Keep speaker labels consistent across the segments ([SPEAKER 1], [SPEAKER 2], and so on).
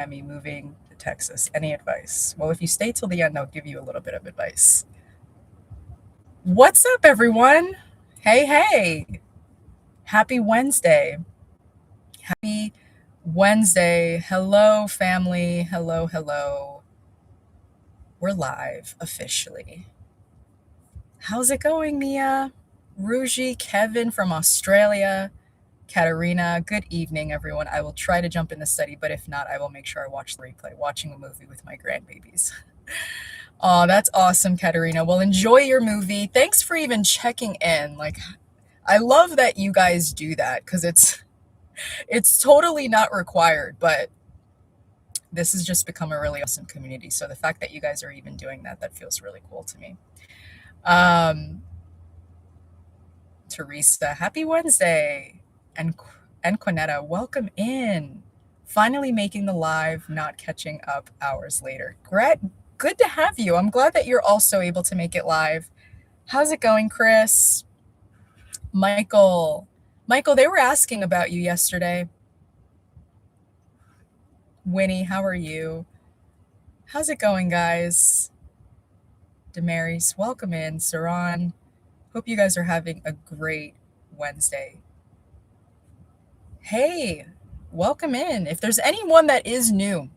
[SPEAKER 1] Miami moving to Texas. Any advice? Well, if you stay till the end, I'll give you a little bit of advice. What's up, everyone? Hey, hey. Happy Wednesday. Happy Wednesday. Hello, family. Hello, hello. We're live officially. How's it going, Mia? Ruji, Kevin from Australia, Katarina. Good evening, everyone. I will try to jump in the study, but if not, I will make sure I watch the replay, watching a movie with my grandbabies. Oh, that's awesome, Katarina. Well, enjoy your movie. Thanks for even checking in. Like, I love that you guys do that because it's totally not required, but this has just become a really awesome community. So the fact that you guys are even doing that, that feels really cool to me. Teresa, happy Wednesday. And Quinetta, welcome in. Finally making the live, not catching up hours later. Good to have you. I'm glad that you're also able to make it live. How's it going, Chris? Michael, they were asking about you yesterday. Winnie, how are you? How's it going, guys? Damaris, welcome in. Saran, hope you guys are having a great Wednesday. Hey, welcome in. If there's anyone that is new,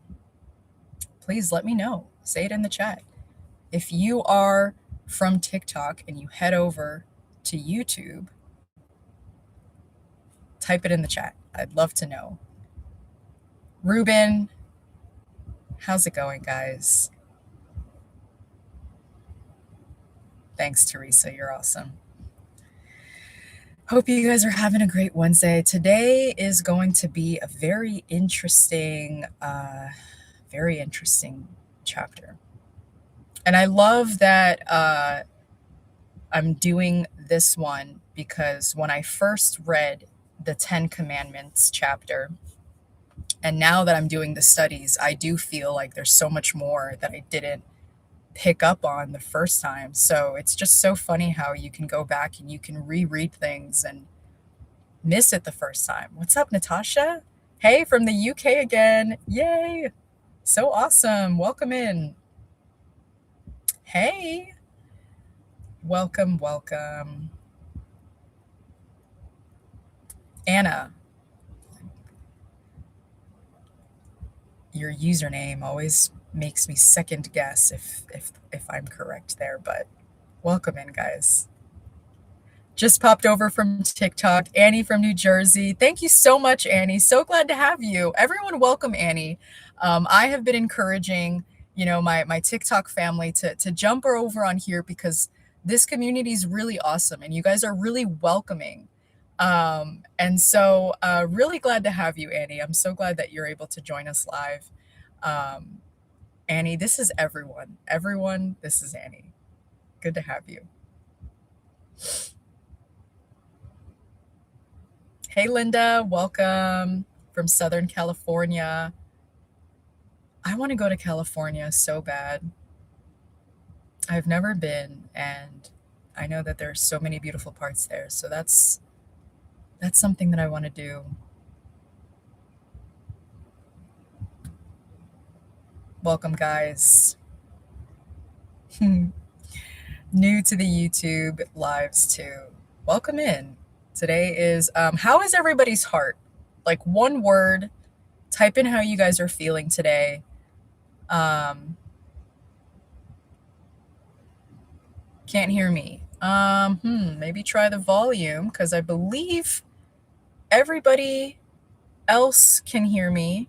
[SPEAKER 1] please let me know. Say it in the chat. If you are from TikTok and you head over to YouTube, type it in the chat. I'd love to know. Ruben, how's it going, guys? Thanks, Teresa. You're awesome. Hope you guys are having a great Wednesday. Today is going to be a very interesting chapter. And I love that I'm doing this one because when I first read the 10 Commandments chapter, and now that I'm doing the studies, I do feel like there's so much more that I didn't pick up on the first time. So it's just so funny how you can go back and you can reread things and miss it the first time. What's up, Natasha? Hey, from the UK again. Yay. So awesome. Welcome in. Hey. Welcome, welcome. Anna, your username always makes me second guess if I'm correct there, but welcome in, guys. Just popped over from TikTok. Annie from New Jersey. Thank you so much, Annie. So glad to have you. Everyone welcome Annie. I have been encouraging, my TikTok family to jump over on here because this community is really awesome and you guys are really welcoming. And so really glad to have you, Annie. I'm so glad that you're able to join us live. Annie, this is everyone. Everyone, this is Annie. Good to have you. Hey, Linda, welcome from Southern California. I want to go to California so bad. I've never been, and I know that there's so many beautiful parts there. So that's something that I want to do. Welcome, guys. New to the YouTube lives too. Welcome in. Today is, how is everybody's heart? Like one word, type in how you guys are feeling today. Can't hear me. Maybe try the volume because I believe everybody else can hear me.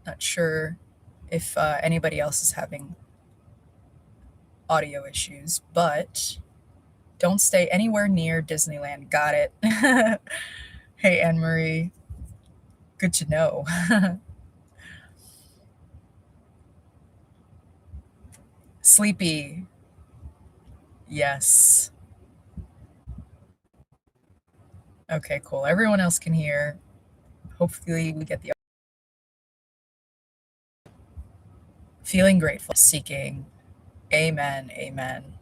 [SPEAKER 1] Not sure if anybody else is having audio issues, but don't stay anywhere near Disneyland. Got it. Hey, Anne-Marie. Good to know. Sleepy. Yes. Okay, cool. Everyone else can hear. Hopefully we get the feeling grateful, seeking. Amen. Amen.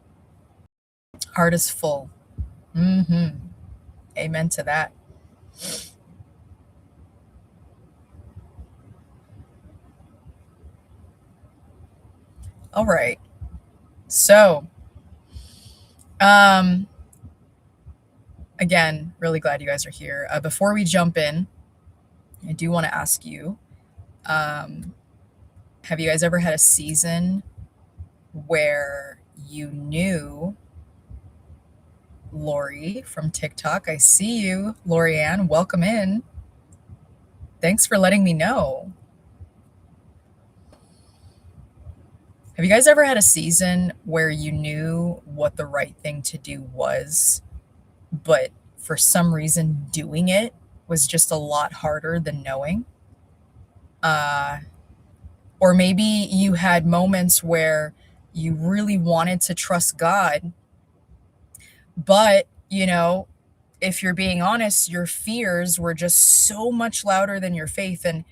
[SPEAKER 1] Heart is full. Amen to that. All right. So, um, again, really glad you guys are here. Before we jump in, I do want to ask you, um, have you guys ever had a season where you knew Lori from TikTok? I see you, Lori Ann. Welcome in. Thanks for letting me know. Have you guys ever had a season where you knew what the right thing to do was, but for some reason doing it was just a lot harder than knowing? Uh, or maybe you had moments where you really wanted to trust God, but, if you're being honest, your fears were just so much louder than your faith. And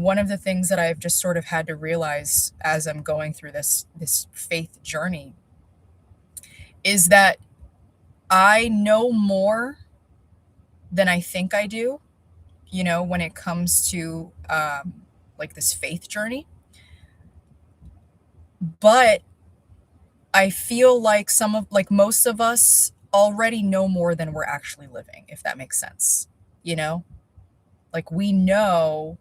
[SPEAKER 1] one of the things that I've just sort of had to realize as I'm going through this faith journey is that I know more than I think I do, when it comes to like this faith journey. But I feel like most of us already know more than we're actually living, if that makes sense. You know, like we know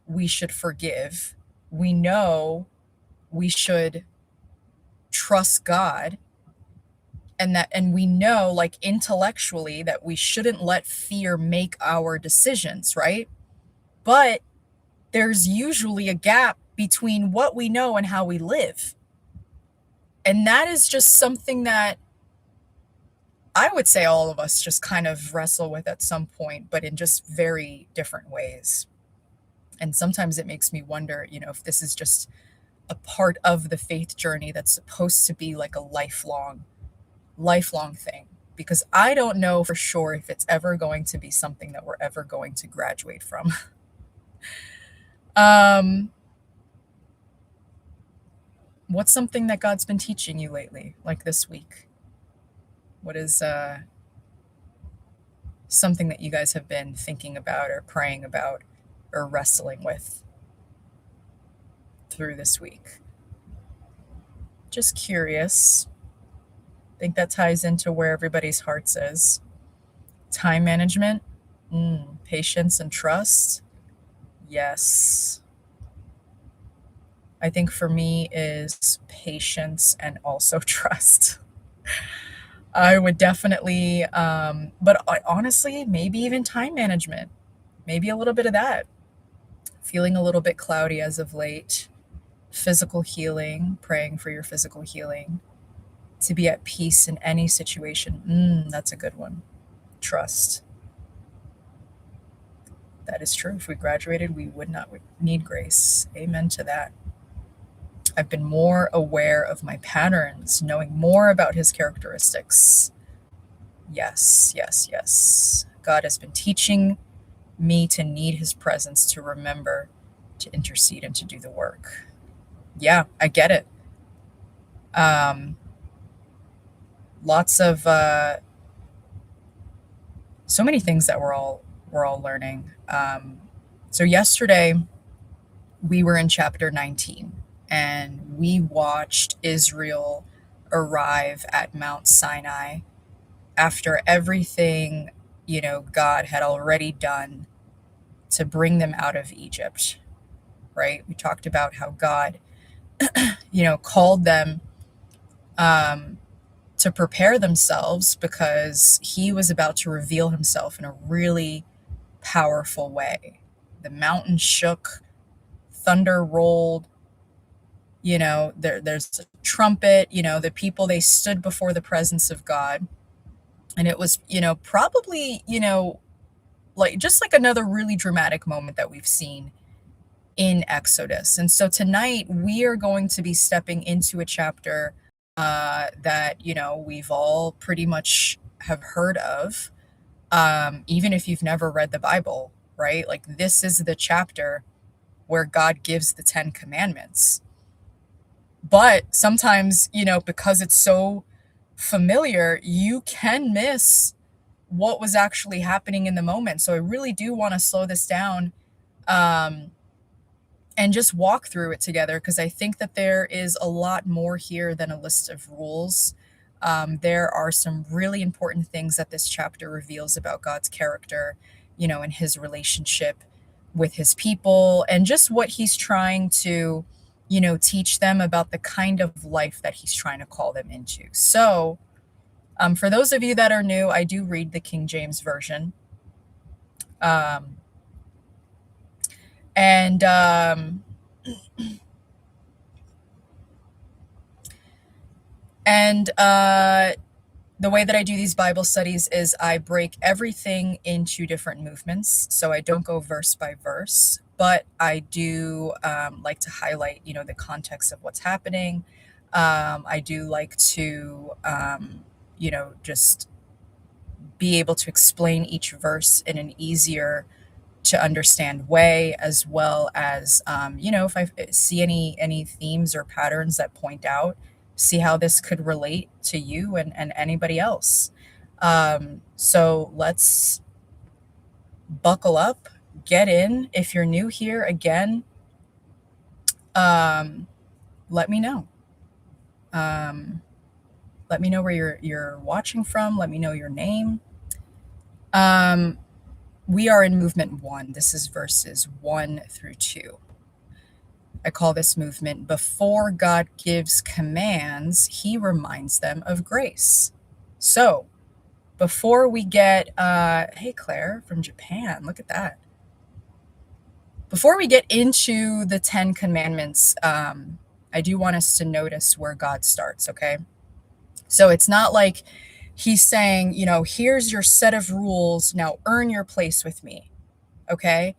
[SPEAKER 1] we should forgive. We know we should trust God, and we know, like, intellectually, that we shouldn't let fear make our decisions, right? But there's usually a gap between what we know and how we live. And that is just something that I would say all of us just kind of wrestle with at some point, but in just very different ways. And sometimes it makes me wonder, if this is just a part of the faith journey that's supposed to be like a lifelong thing. Because I don't know for sure if it's ever going to be something that we're ever going to graduate from. What's something that God's been teaching you lately, like this week? What is something that you guys have been thinking about or praying about or wrestling with through this week? Just curious. I think that ties into where everybody's hearts is. Time management, patience and trust. Yes. I think for me is patience and also trust. I would definitely, but honestly, maybe even time management, maybe a little bit of that. Feeling a little bit cloudy as of late. Physical healing, praying for your physical healing. To be at peace in any situation. That's a good one. Trust. That is true. If we graduated, we would not need grace. Amen to that. I've been more aware of my patterns, knowing more about his characteristics. Yes, yes, yes. God has been teaching me to need his presence, to remember, to intercede, and to do the work. Yeah, I get it. Lots of so many things that we're all learning. So yesterday we were in chapter 19, and we watched Israel arrive at Mount Sinai after everything, God had already done to bring them out of Egypt, right? We talked about how God, called them to prepare themselves because he was about to reveal himself in a really powerful way. The mountain shook, thunder rolled, there's a trumpet, the people, they stood before the presence of God. And it was, probably, like just like another really dramatic moment that we've seen in Exodus. And so tonight we are going to be stepping into a chapter that, we've all pretty much have heard of, even if you've never read the Bible, right? Like, this is the chapter where God gives the 10 commandments. But sometimes, because it's so familiar, you can miss what was actually happening in the moment. So I really do want to slow this down, and just walk through it together, because I think that there is a lot more here than a list of rules. There are some really important things that this chapter reveals about God's character, and his relationship with his people, and just what he's trying to, teach them about the kind of life that he's trying to call them into. So, for those of you that are new, I do read the King James Version. Um, and And the way that I do these Bible studies is I break everything into different movements. So I don't go verse by verse, but I do like to highlight, the context of what's happening. I do like to, just be able to explain each verse in an easier to understand way, as well as, if I see any themes or patterns that point out, see how this could relate to you and anybody else. So let's buckle up, get in. If you're new here, again, let me know. Let me know where you're watching from. Let me know your name. We are in movement 1. This is verses 1 through 2. I call this movement, before God gives commands, he reminds them of grace. So before we get, hey, Claire from Japan, look at that. Before we get into the 10 commandments, I do want us to notice where God starts, okay? So it's not like he's saying, here's your set of rules, now earn your place with me, okay?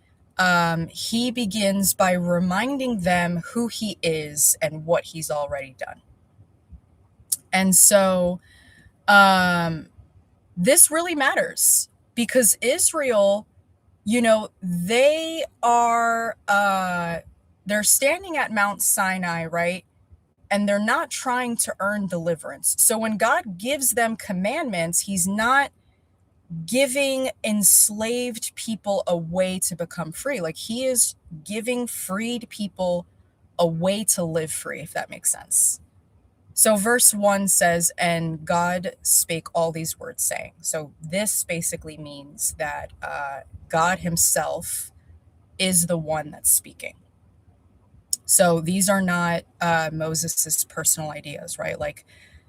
[SPEAKER 1] He begins by reminding them who he is and what he's already done. And so this really matters, because Israel, they are, they're standing at Mount Sinai, right? And they're not trying to earn deliverance. So when God gives them commandments, he's not giving enslaved people a way to become free. Like, he is giving freed people a way to live free, if that makes sense. So verse 1 says, and God spake all these words, saying. So this basically means that God himself is the one that's speaking. So these are not Moses's personal ideas, right? Like,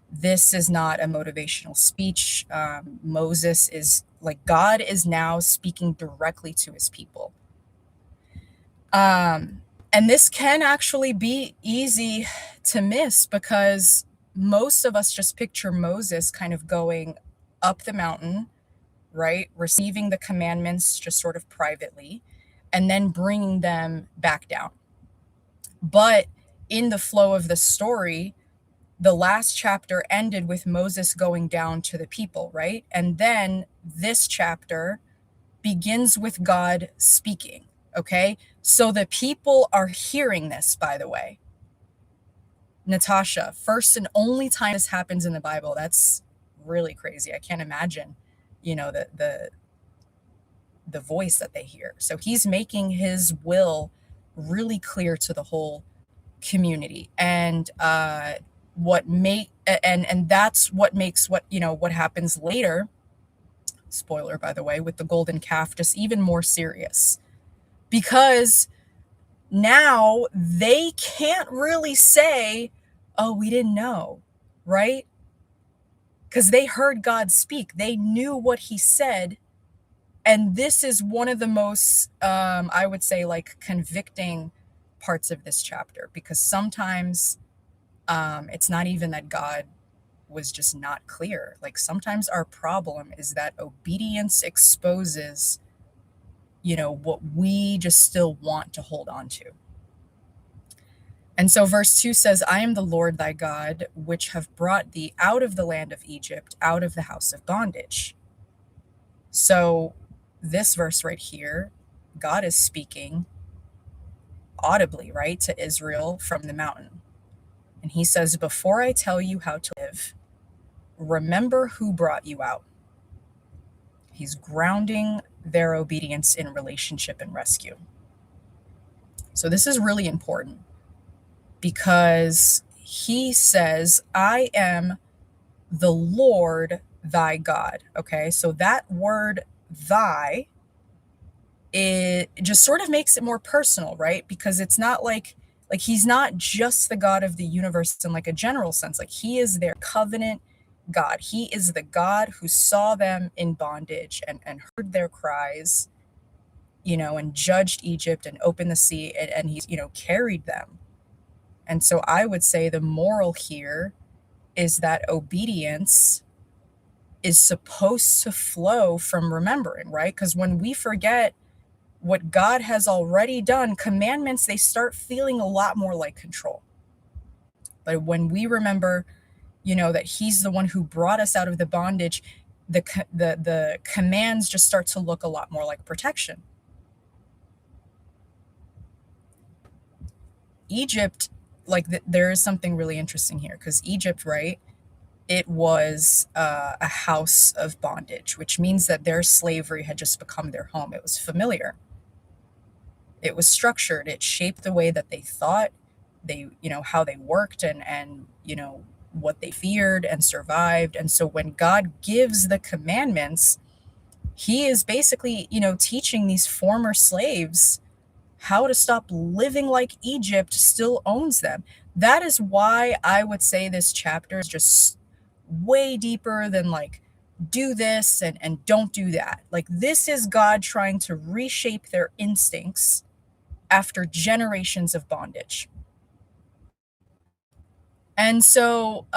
[SPEAKER 1] this is not a motivational speech. Moses is like, God is now speaking directly to his people. And this can actually be easy to miss, because most of us just picture Moses kind of going up the mountain, right? Receiving the commandments just sort of privately, and then bringing them back down. But in the flow of the story, the last chapter ended with Moses going down to the people, right? And then this chapter begins with God speaking, okay? So the people are hearing this, by the way. Natasha, first and only time this happens in the Bible. That's really crazy. I can't imagine, the voice that they hear. So he's making his will really clear to the whole community. And that's what makes what happens later, spoiler by the way, with the golden calf, just even more serious, because now they can't really say, oh, we didn't know, right? Because they heard God speak, they knew what he said. And this is one of the most I would say, like, convicting parts of this chapter, because sometimes it's not even that God was just not clear. Like, sometimes our problem is that obedience exposes, what we just still want to hold on to. And so verse 2 says, I am the Lord thy God, which have brought thee out of the land of Egypt, out of the house of bondage. So this verse right here, God is speaking audibly, right, to Israel from the mountain. And he says, before I tell you how to live, remember who brought you out. He's grounding their obedience in relationship and rescue. So this is really important because he says, I am the Lord thy God. Okay, so that word thy, it just sort of makes it more personal, right? Because it's not like he's not just the God of the universe in like a general sense. Like he is their covenant God. He is the God who saw them in bondage and heard their cries, and judged Egypt and opened the sea, and he's, carried them. And so I would say the moral here is that obedience is supposed to flow from remembering, right? Because when we forget what God has already done, commandments, they start feeling a lot more like control. But when we remember, that he's the one who brought us out of the bondage, the commands just start to look a lot more like protection. Egypt, there is something really interesting here because Egypt, right? It was a house of bondage, which means that their slavery had just become their home. It was familiar. It was structured. It shaped the way that they thought, how they worked, and what they feared and survived. And so when God gives the commandments, he is basically, teaching these former slaves how to stop living like Egypt still owns them. That is why I would say this chapter is just way deeper than like do this and don't do that. Like this is God trying to reshape their instincts after generations of bondage. And so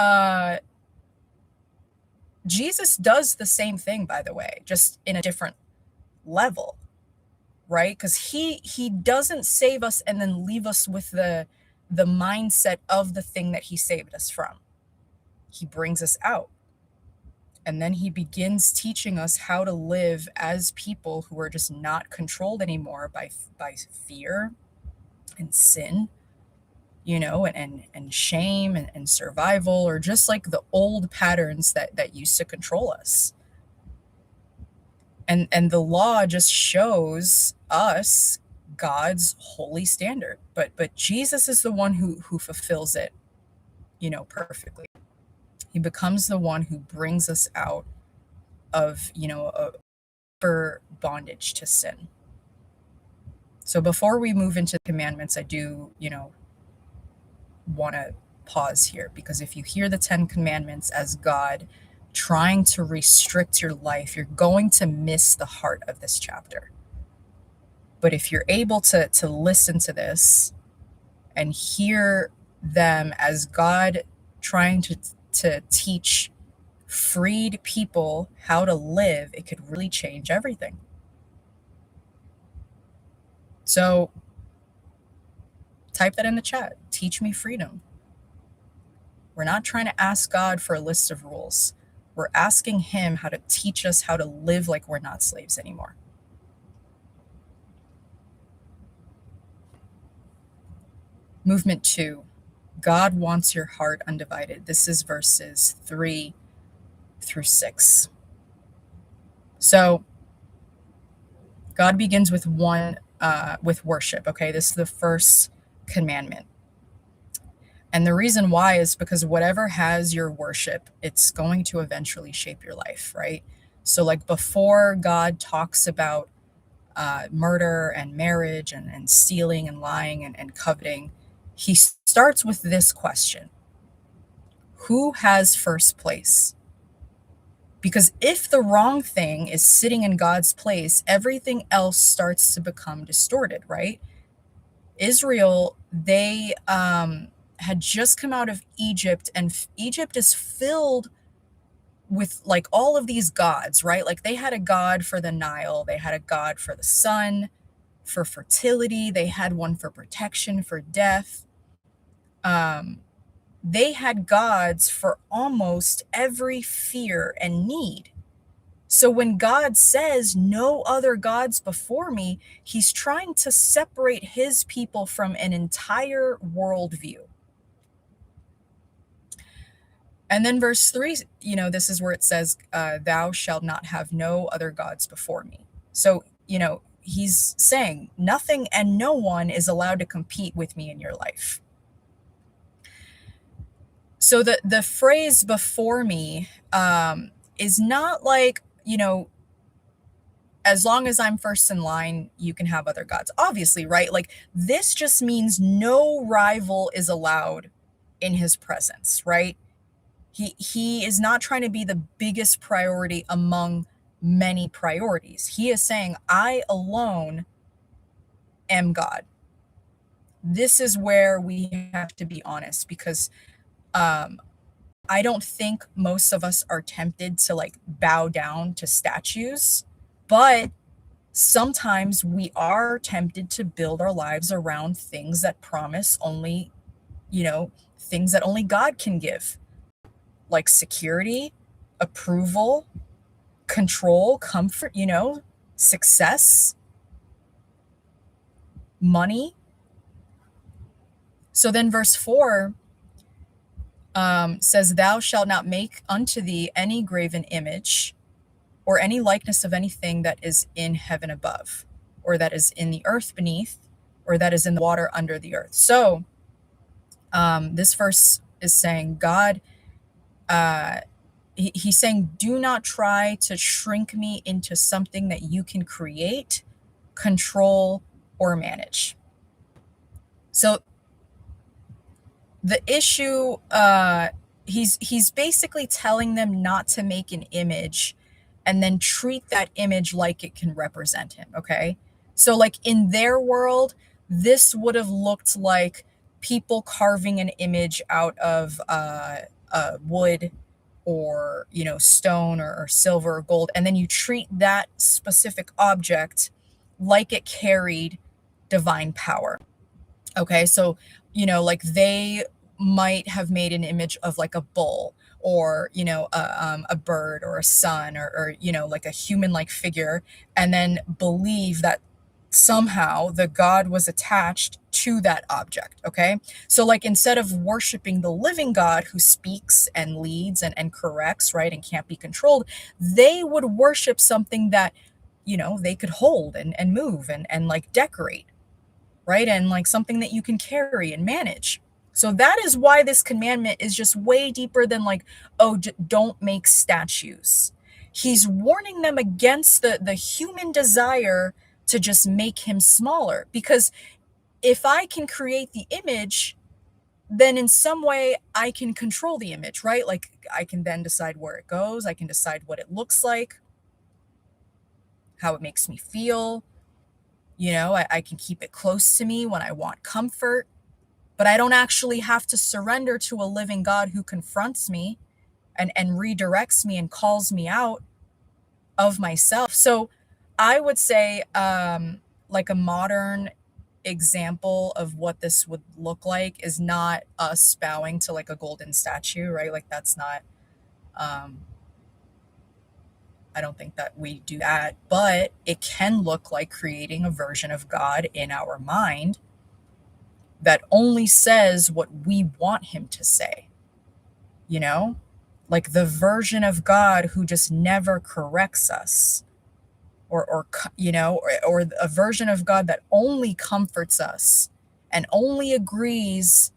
[SPEAKER 1] Jesus does the same thing, by the way, just in a different level, right? Because he doesn't save us and then leave us with the mindset of the thing that he saved us from. He brings us out. And then he begins teaching us how to live as people who are just not controlled anymore by fear and sin, and shame and survival, or just like the old patterns that used to control us. And the law just shows us God's holy standard, but Jesus is the one who fulfills it, perfectly. He becomes the one who brings us out of, a bondage to sin. So before we move into commandments, I do, want to pause here, because if you hear the 10 commandments as God trying to restrict your life, you're going to miss the heart of this chapter. But if you're able to listen to this and hear them as God trying to teach freed people how to live, it could really change everything. So type that in the chat. Teach me freedom. We're not trying to ask God for a list of rules. We're asking him how to teach us how to live like we're not slaves anymore. Movement 2. God wants your heart undivided. This is verses 3 through 6. So God begins with with worship. Okay, this is the first commandment. And the reason why is because whatever has your worship, it's going to eventually shape your life, right? So like before God talks about murder and marriage and stealing and lying and coveting, he starts with this question: who has first place? Because if the wrong thing is sitting in God's place, everything else starts to become distorted, right? Israel, they had just come out of Egypt, and Egypt is filled with like all of these gods, right? Like they had a god for the Nile, they had a god for the sun, for fertility, they had one for protection, for death. They had gods for almost every fear and need. So when God says no other gods before me, he's trying to separate his people from an entire worldview. And then verse 3, this is where it says, thou shalt not have no other gods before me. So, he's saying nothing and no one is allowed to compete with me in your life. So the phrase before me is not like, as long as I'm first in line, you can have other gods. Obviously, right? Like this just means no rival is allowed in his presence, right? He is not trying to be the biggest priority among many priorities. He is saying, I alone am God. This is where we have to be honest, because I don't think most of us are tempted to like bow down to statues, but sometimes we are tempted to build our lives around things that promise only, things that only God can give, like security, approval, control, comfort, success, money. So then verse 4 says, Thou shalt not make unto thee any graven image or any likeness of anything that is in heaven above, or that is in the earth beneath, or that is in the water under the earth. So this verse is saying God, he's saying, do not try to shrink me into something that you can create, control, or manage. So the issue, he's basically telling them not to make an image and then treat that image like it can represent him. Okay. So like in their world, this would have looked like people carving an image out of wood or, stone or silver or gold. And then you treat that specific object like it carried divine power. Okay. So, like they might have made an image of like a bull or, a bird or a sun or like a human like figure, and then believe that somehow the God was attached to that object. Okay. So like instead of worshiping the living God who speaks and leads and corrects, right, and can't be controlled, they would worship something that, they could hold and move and like decorate, right? And like something that you can carry and manage. So that is why this commandment is just way deeper than like, oh, don't make statues. He's warning them against the human desire to just make him smaller. Because if I can create the image, then in some way I can control the image, right? Like I can then decide where it goes. I can decide what it looks like, how it makes me feel. I can keep it close to me when I want comfort, but I don't actually have to surrender to a living God who confronts me and redirects me and calls me out of myself. So I would say like a modern example of what this would look like is not us bowing to like a golden statue, right? Like that's not, I don't think that we do that, but it can look like creating a version of God in our mind that only says what we want him to say, like the version of God who just never corrects us, or a version of God that only comforts us and only agrees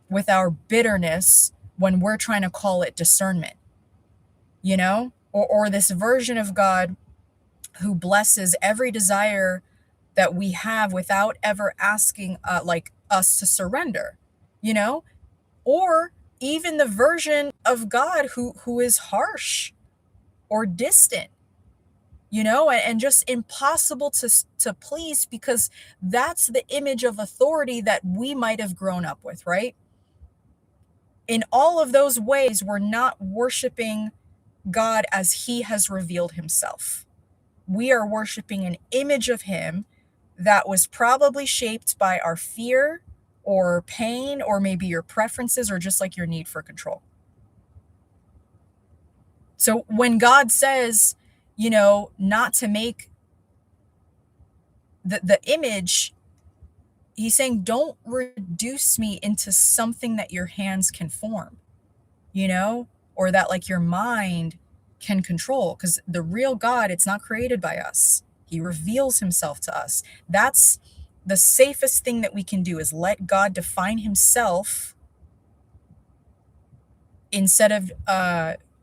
[SPEAKER 1] with our bitterness when we're trying to call it discernment, or this version of God who blesses every desire that we have without ever asking like us to surrender, or even the version of God who is harsh or distant, and just impossible to please, because that's the image of authority that we might have grown up with, right? In all of those ways, we're not worshiping God as he has revealed himself. We are worshiping an image of him that was probably shaped by our fear or pain or maybe your preferences or just like your need for control. So when God says, not to make the image, he's saying, don't reduce me into something that your hands can form, or that like your mind can control, because the real God, it's not created by us. He reveals himself to us. That's the safest thing that we can do, is let God define himself instead of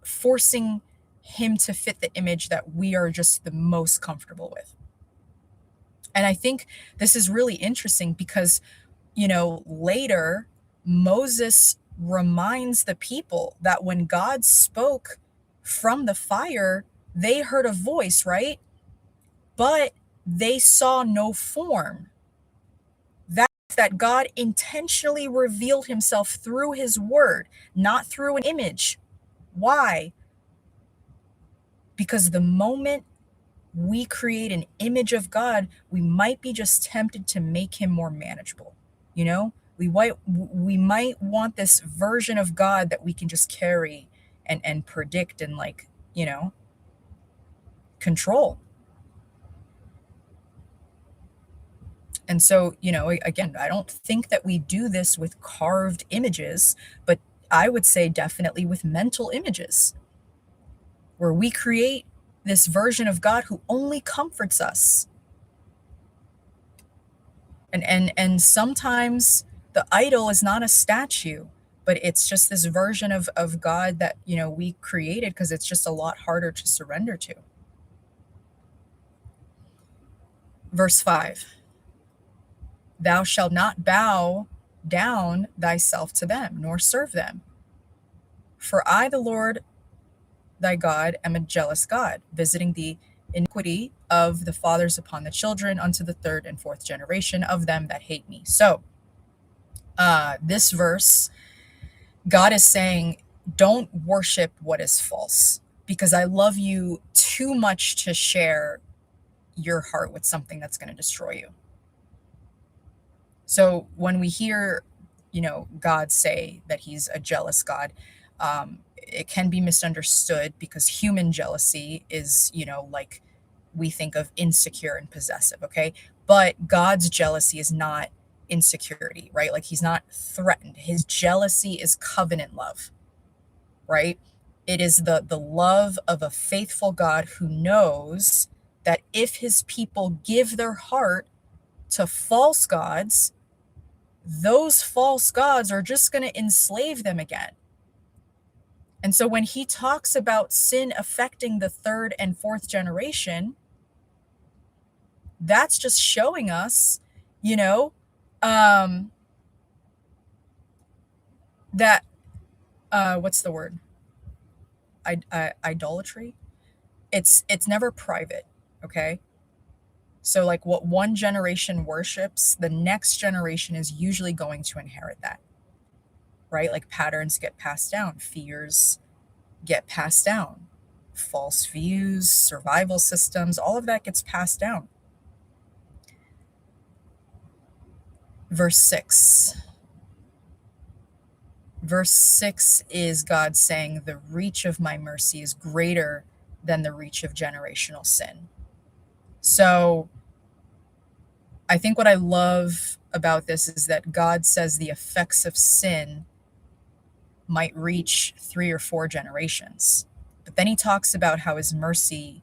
[SPEAKER 1] forcing him to fit the image that we are just the most comfortable with. And I think this is really interesting because, later Moses reminds the people that when God spoke from the fire, they heard a voice, right? But they saw no form. That God intentionally revealed himself through his word, not through an image. Why? Because the moment we create an image of God, we might be just tempted to make him more manageable. We might want this version of God that we can just carry and predict and control. And so, again, I don't think that we do this with carved images, but I would say definitely with mental images, where we create this version of God who only comforts us. And sometimes the idol is not a statue, but it's just this version of God that, we created because it's just a lot harder to surrender to. Verse 5. Thou shalt not bow down thyself to them, nor serve them. For I, the Lord thy God, am a jealous God, visiting the iniquity of the fathers upon the children unto the third and fourth generation of them that hate me. So, this verse, God is saying, don't worship what is false, because I love you too much to share your heart with something that's going to destroy you. So when we hear, God say that he's a jealous God, it can be misunderstood because human jealousy is, like we think of insecure and possessive, okay? But God's jealousy is not insecurity, right? Like he's not threatened. His jealousy is covenant love, right? It is the love of a faithful God who knows that if his people give their heart to false gods, those false gods are just going to enslave them again. And so when he talks about sin affecting the third and fourth generation, that's just showing us, that, what's the word? Idolatry. It's never private. Okay. So like what one generation worships, the next generation is usually going to inherit that, right? Like patterns get passed down, fears get passed down, false views, survival systems, all of that gets passed down. Verse 6. Verse 6 is God saying, the reach of my mercy is greater than the reach of generational sin. So I think what I love about this is that God says the effects of sin might reach 3 or 4 generations. But then he talks about how his mercy,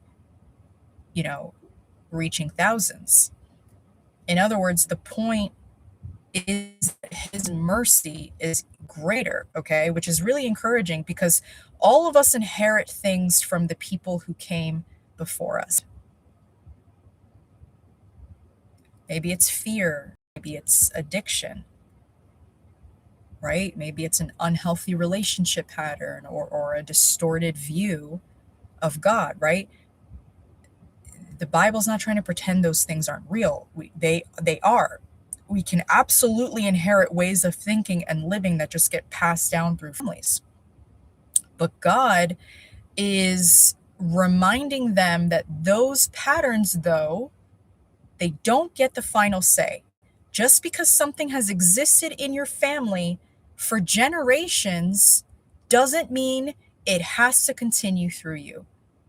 [SPEAKER 1] reaching thousands. In other words, the point is that his mercy is greater, okay? Which is really encouraging because all of us inherit things from the people who came before us. Maybe it's fear, maybe it's addiction, right? Maybe it's an unhealthy relationship pattern or a distorted view of God, right? The Bible's not trying to pretend those things aren't real. They are. We can absolutely inherit ways of thinking and living that just get passed down through families. But God is reminding them that those patterns, though, they don't get the final say. Just because something has existed in your family for generations doesn't mean it has to continue through you,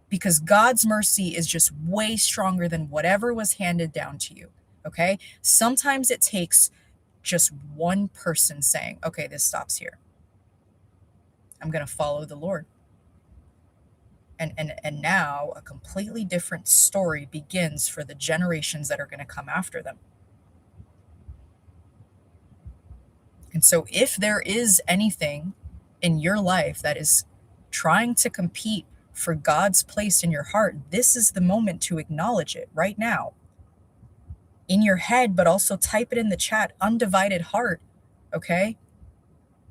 [SPEAKER 1] because God's mercy is just way stronger than whatever was handed down to you. Okay? Sometimes it takes just one person saying, okay, this stops here. I'm going to follow the Lord. And now a completely different story begins for the generations that are going to come after them. And so if there is anything in your life that is trying to compete for God's place in your heart, this is the moment to acknowledge it right now in your head, but also type it in the chat, undivided heart. Okay.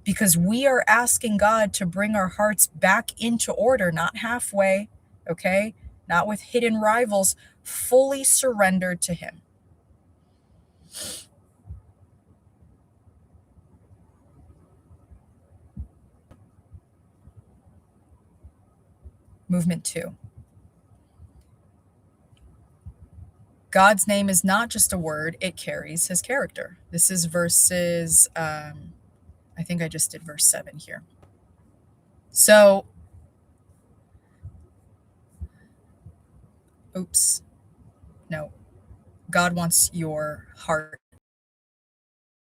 [SPEAKER 1] Because we are asking God to bring our hearts back into order, not halfway. Okay. Not with hidden rivals, fully surrendered to Him. Movement 2. God's name is not just a word, it carries His character. This is verses, I think I just did verse 7 here. So, oops, no. God wants your heart.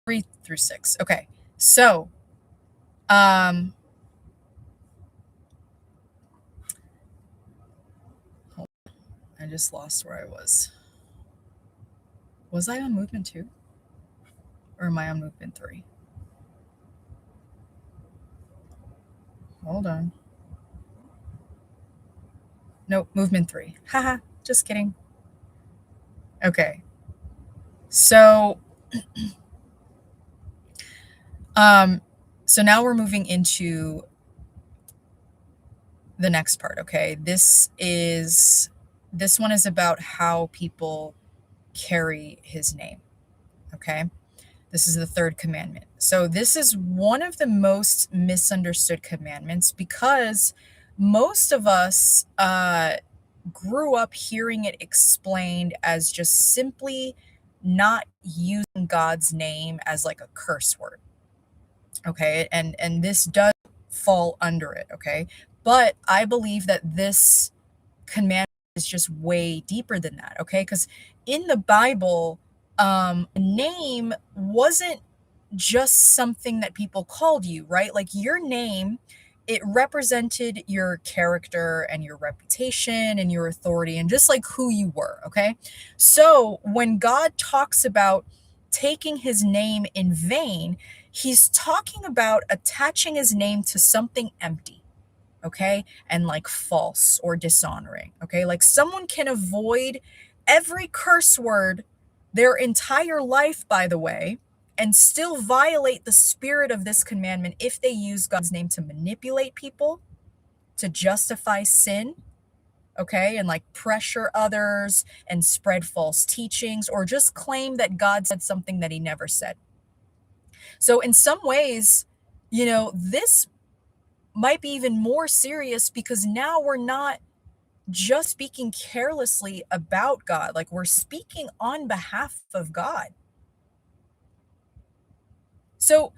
[SPEAKER 1] 3 through 6. Okay. So, I just lost where I was. Was I on movement 2? Or am I on movement 3? Hold on. Nope, movement 3. Haha, just kidding. Okay. So, so now we're moving into the next part. Okay. This one is about how people carry His name. Okay. This is the third commandment. So this is one of the most misunderstood commandments because most of us grew up hearing it explained as just simply not using God's name as like a curse word. Okay. And this does fall under it. Okay. But I believe that this commandment is just way deeper than that. Okay. Because in the Bible, name wasn't just something that people called you, right? Like your name, it represented your character and your reputation and your authority and just like who you were. Okay. So when God talks about taking His name in vain, He's talking about attaching His name to something empty. Okay. And like false or dishonoring. Okay. Like someone can avoid every curse word their entire life, by the way, and still violate the spirit of this commandment if they use God's name to manipulate people, to justify sin, okay, and like pressure others and spread false teachings or just claim that God said something that He never said. So, in some ways, this might be even more serious because now we're not just speaking carelessly about God, like we're speaking on behalf of God. So,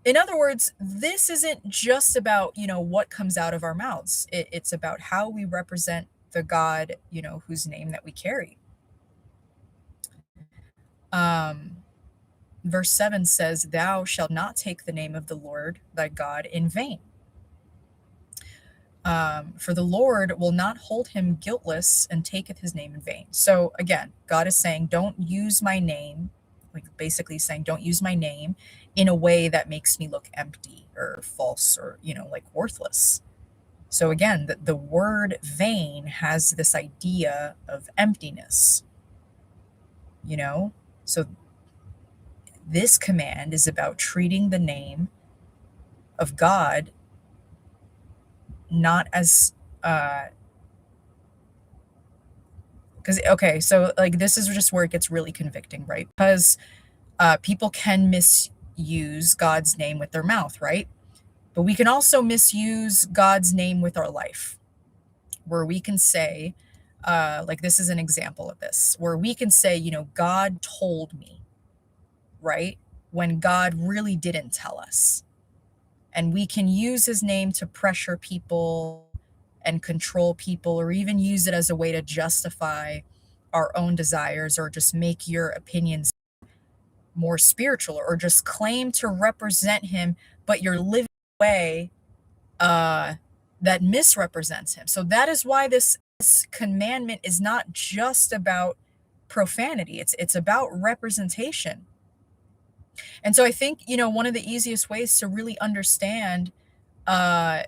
[SPEAKER 1] in other words, this isn't just about, what comes out of our mouths. It's about how we represent the God, whose name that we carry. Verse 7 says, "Thou shalt not take the name of the Lord thy God in vain. For the Lord will not hold him guiltless and taketh his name in vain." So again, God is saying, don't use my name, like basically saying, don't use my name in a way that makes me look empty or false or, like worthless. So again, the word vain has this idea of emptiness, So this command is about treating the name of God not as because okay, so like this is just where it gets really convicting, right? Because people can misuse God's name with their mouth, right? But we can also misuse God's name with our life, where we can say, like this is an example of this, where we can say, God told me, right? When God really didn't tell us. And we can use His name to pressure people and control people, or even use it as a way to justify our own desires or just make your opinions more spiritual or just claim to represent Him, but you're living away that misrepresents him. So that is why this commandment is not just about profanity. It's about representation. And so I think, one of the easiest ways to really understand uh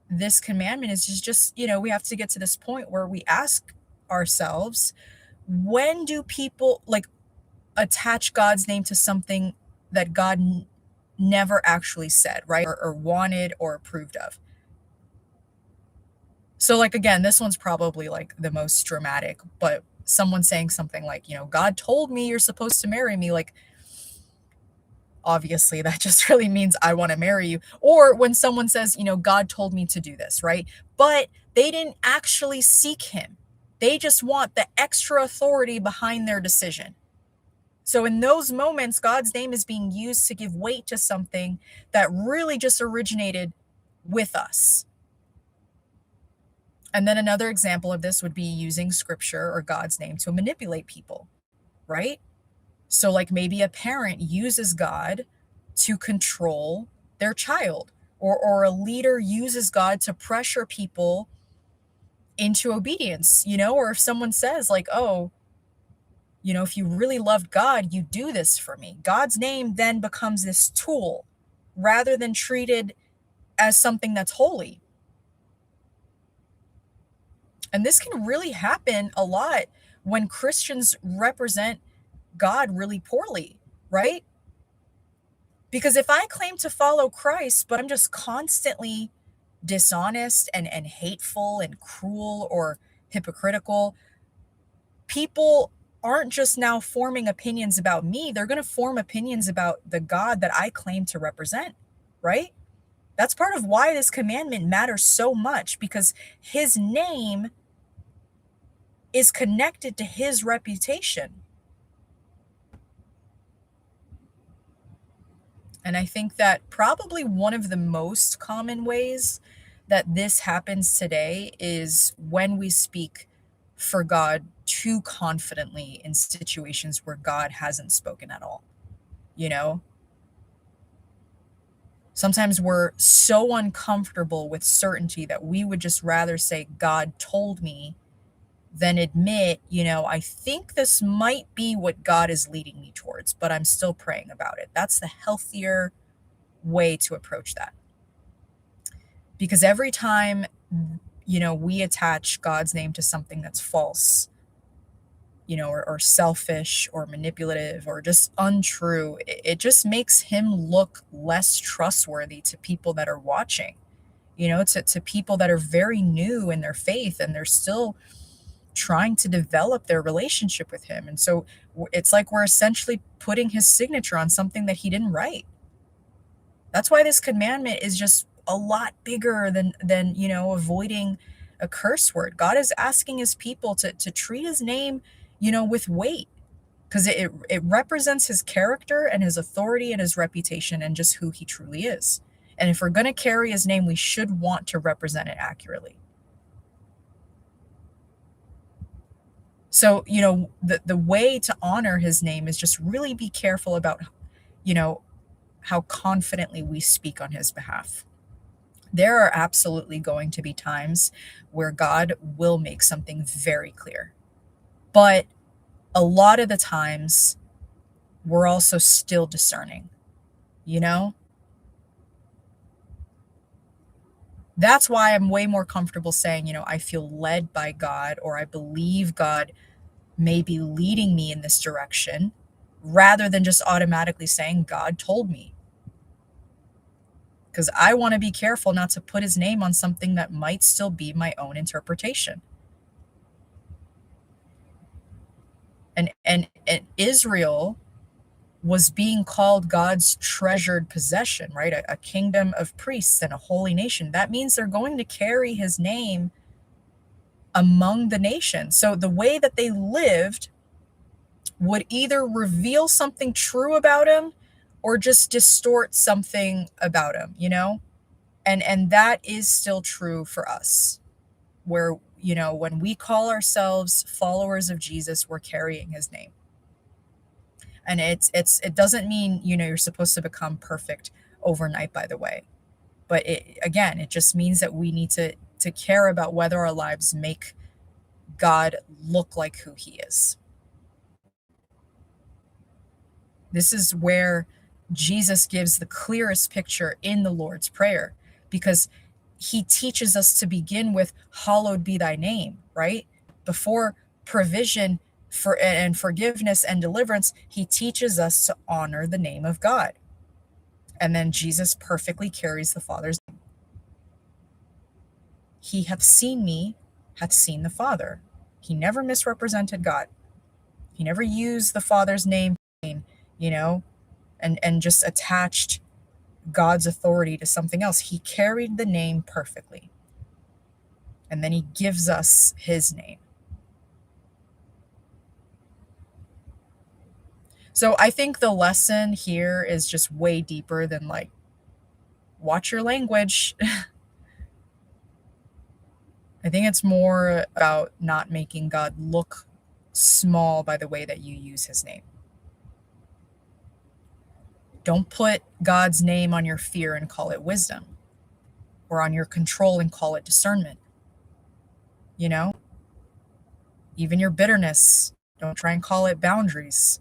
[SPEAKER 1] this commandment is just, we have to get to this point where we ask ourselves, when do people like attach God's name to something that God never actually said, right? Or wanted or approved of. So, like, again, this one's probably like the most dramatic, but someone saying something like, God told me you're supposed to marry me. Like, obviously, that just really means I want to marry you. Or when someone says, God told me to do this, right? But they didn't actually seek him. They just want the extra authority behind their decision. So in those moments, God's name is being used to give weight to something that really just originated with us. And then another example of this would be using scripture or God's name to manipulate people, right? So, like, maybe a parent uses God to control their child, or a leader uses God to pressure people into obedience, or if someone says, like, oh, if you really loved God, you do this for me. God's name then becomes this tool rather than treated as something that's holy. And this can really happen a lot when Christians represent God really poorly, right? Because if I claim to follow Christ, but I'm just constantly dishonest and hateful and cruel or hypocritical, people aren't just now forming opinions about me, they're going to form opinions about the God that I claim to represent, right? That's part of why this commandment matters so much, because his name is connected to his reputation. And I think that probably one of the most common ways that this happens today is when we speak for God too confidently in situations where God hasn't spoken at all. You know, sometimes we're so uncomfortable with certainty that we would just rather say, God told me, than admit, I think this might be what God is leading me towards, but I'm still praying about it. That's the healthier way to approach that. Because every time, we attach God's name to something that's false, or selfish or manipulative or just untrue, it just makes him look less trustworthy to people that are watching, to people that are very new in their faith and they're still trying to develop their relationship with him. And so it's like we're essentially putting his signature on something that he didn't write. That's why this commandment is just a lot bigger than avoiding a curse word. God is asking his people to treat his name, with weight, because it represents his character and his authority and his reputation and just who he truly is. And if we're going to carry his name, we should want to represent it accurately. So, the way to honor his name is just really be careful about, you know, how confidently we speak on his behalf. There are absolutely going to be times where God will make something very clear. But a lot of the times, we're also still discerning, you know? That's why I'm way more comfortable saying, I feel led by God, or I believe God may be leading me in this direction, rather than just automatically saying, God told me. Because I want to be careful not to put his name on something that might still be my own interpretation. And Israel was being called God's treasured possession, right? A kingdom of priests and a holy nation. That means they're going to carry his name among the nations. So the way that they lived would either reveal something true about him or just distort something about him, And that is still true for us, where, when we call ourselves followers of Jesus, we're carrying his name. And it doesn't mean, you're supposed to become perfect overnight, by the way. But again, it just means that we need to care about whether our lives make God look like who he is. This is where Jesus gives the clearest picture in the Lord's Prayer, because he teaches us to begin with, hallowed be thy name, right? Before provision and forgiveness and deliverance, he teaches us to honor the name of God. And then Jesus perfectly carries the Father's name. He hath seen me, hath seen the Father. He never misrepresented God. He never used the Father's name, you know, and just attached God's authority to something else. He carried the name perfectly. And then he gives us his name. So I think the lesson here is just way deeper than like, watch your language. I think it's more about not making God look small by the way that you use his name. Don't put God's name on your fear and call it wisdom, or on your control and call it discernment. You know, even your bitterness, don't try and call it boundaries.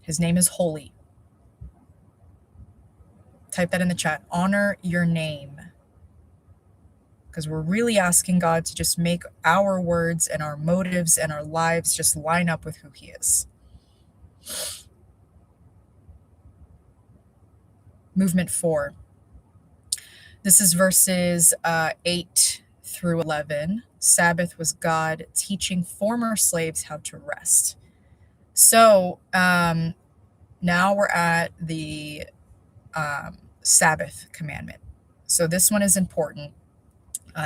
[SPEAKER 1] His name is holy. Type that in the chat. Honor your name. Because we're really asking God to just make our words and our motives and our lives just line up with who he is. Movement 4. This is verses 8 through 11. Sabbath was God teaching former slaves how to rest. So now we're at the Sabbath commandment. So this one is important.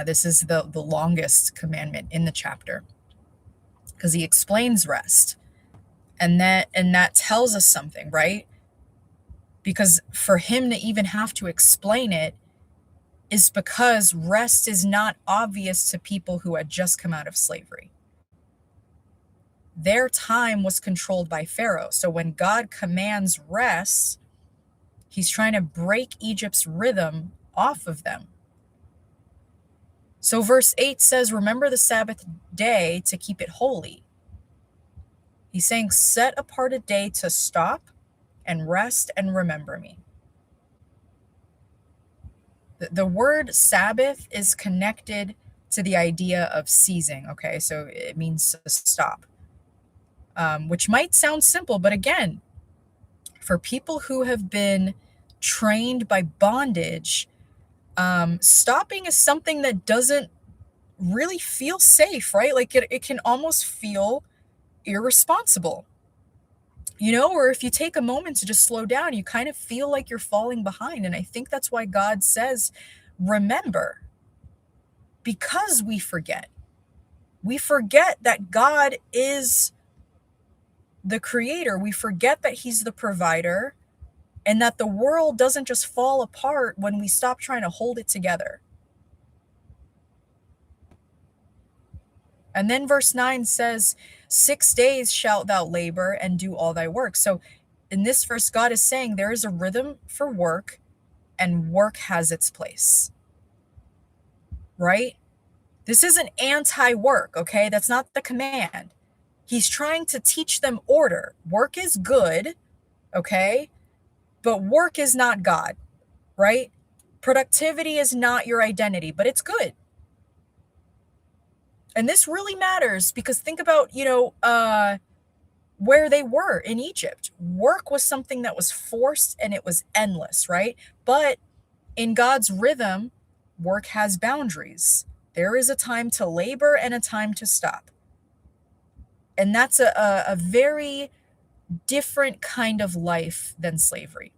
[SPEAKER 1] This is the longest commandment in the chapter, because he explains rest. And that tells us something, right? Because for him to even have to explain it is because rest is not obvious to people who had just come out of slavery. Their time was controlled by Pharaoh. So when God commands rest, he's trying to break Egypt's rhythm off of them. So verse 8 says, remember the Sabbath day to keep it holy. He's saying, set apart a day to stop and rest and remember me. The word Sabbath is connected to the idea of ceasing, okay? So it means to stop, which might sound simple, but again, for people who have been trained by bondage, stopping is something that doesn't really feel safe, right? Like it can almost feel irresponsible, you know, or if you take a moment to just slow down, you kind of feel like you're falling behind. And I think that's why God says, remember, because we forget that God is the creator. We forget that he's the provider, and that the world doesn't just fall apart when we stop trying to hold it together. And then verse 9 says, 6 days shalt thou labor and do all thy work. So in this verse, God is saying there is a rhythm for work, and work has its place, right? This isn't anti-work, okay? That's not the command. He's trying to teach them order. Work is good, okay? But work is not God, right? Productivity is not your identity, but it's good. And this really matters, because think about, where they were in Egypt. Work was something that was forced and it was endless, right? But in God's rhythm, work has boundaries. There is a time to labor and a time to stop. And that's a very different kind of life than slavery.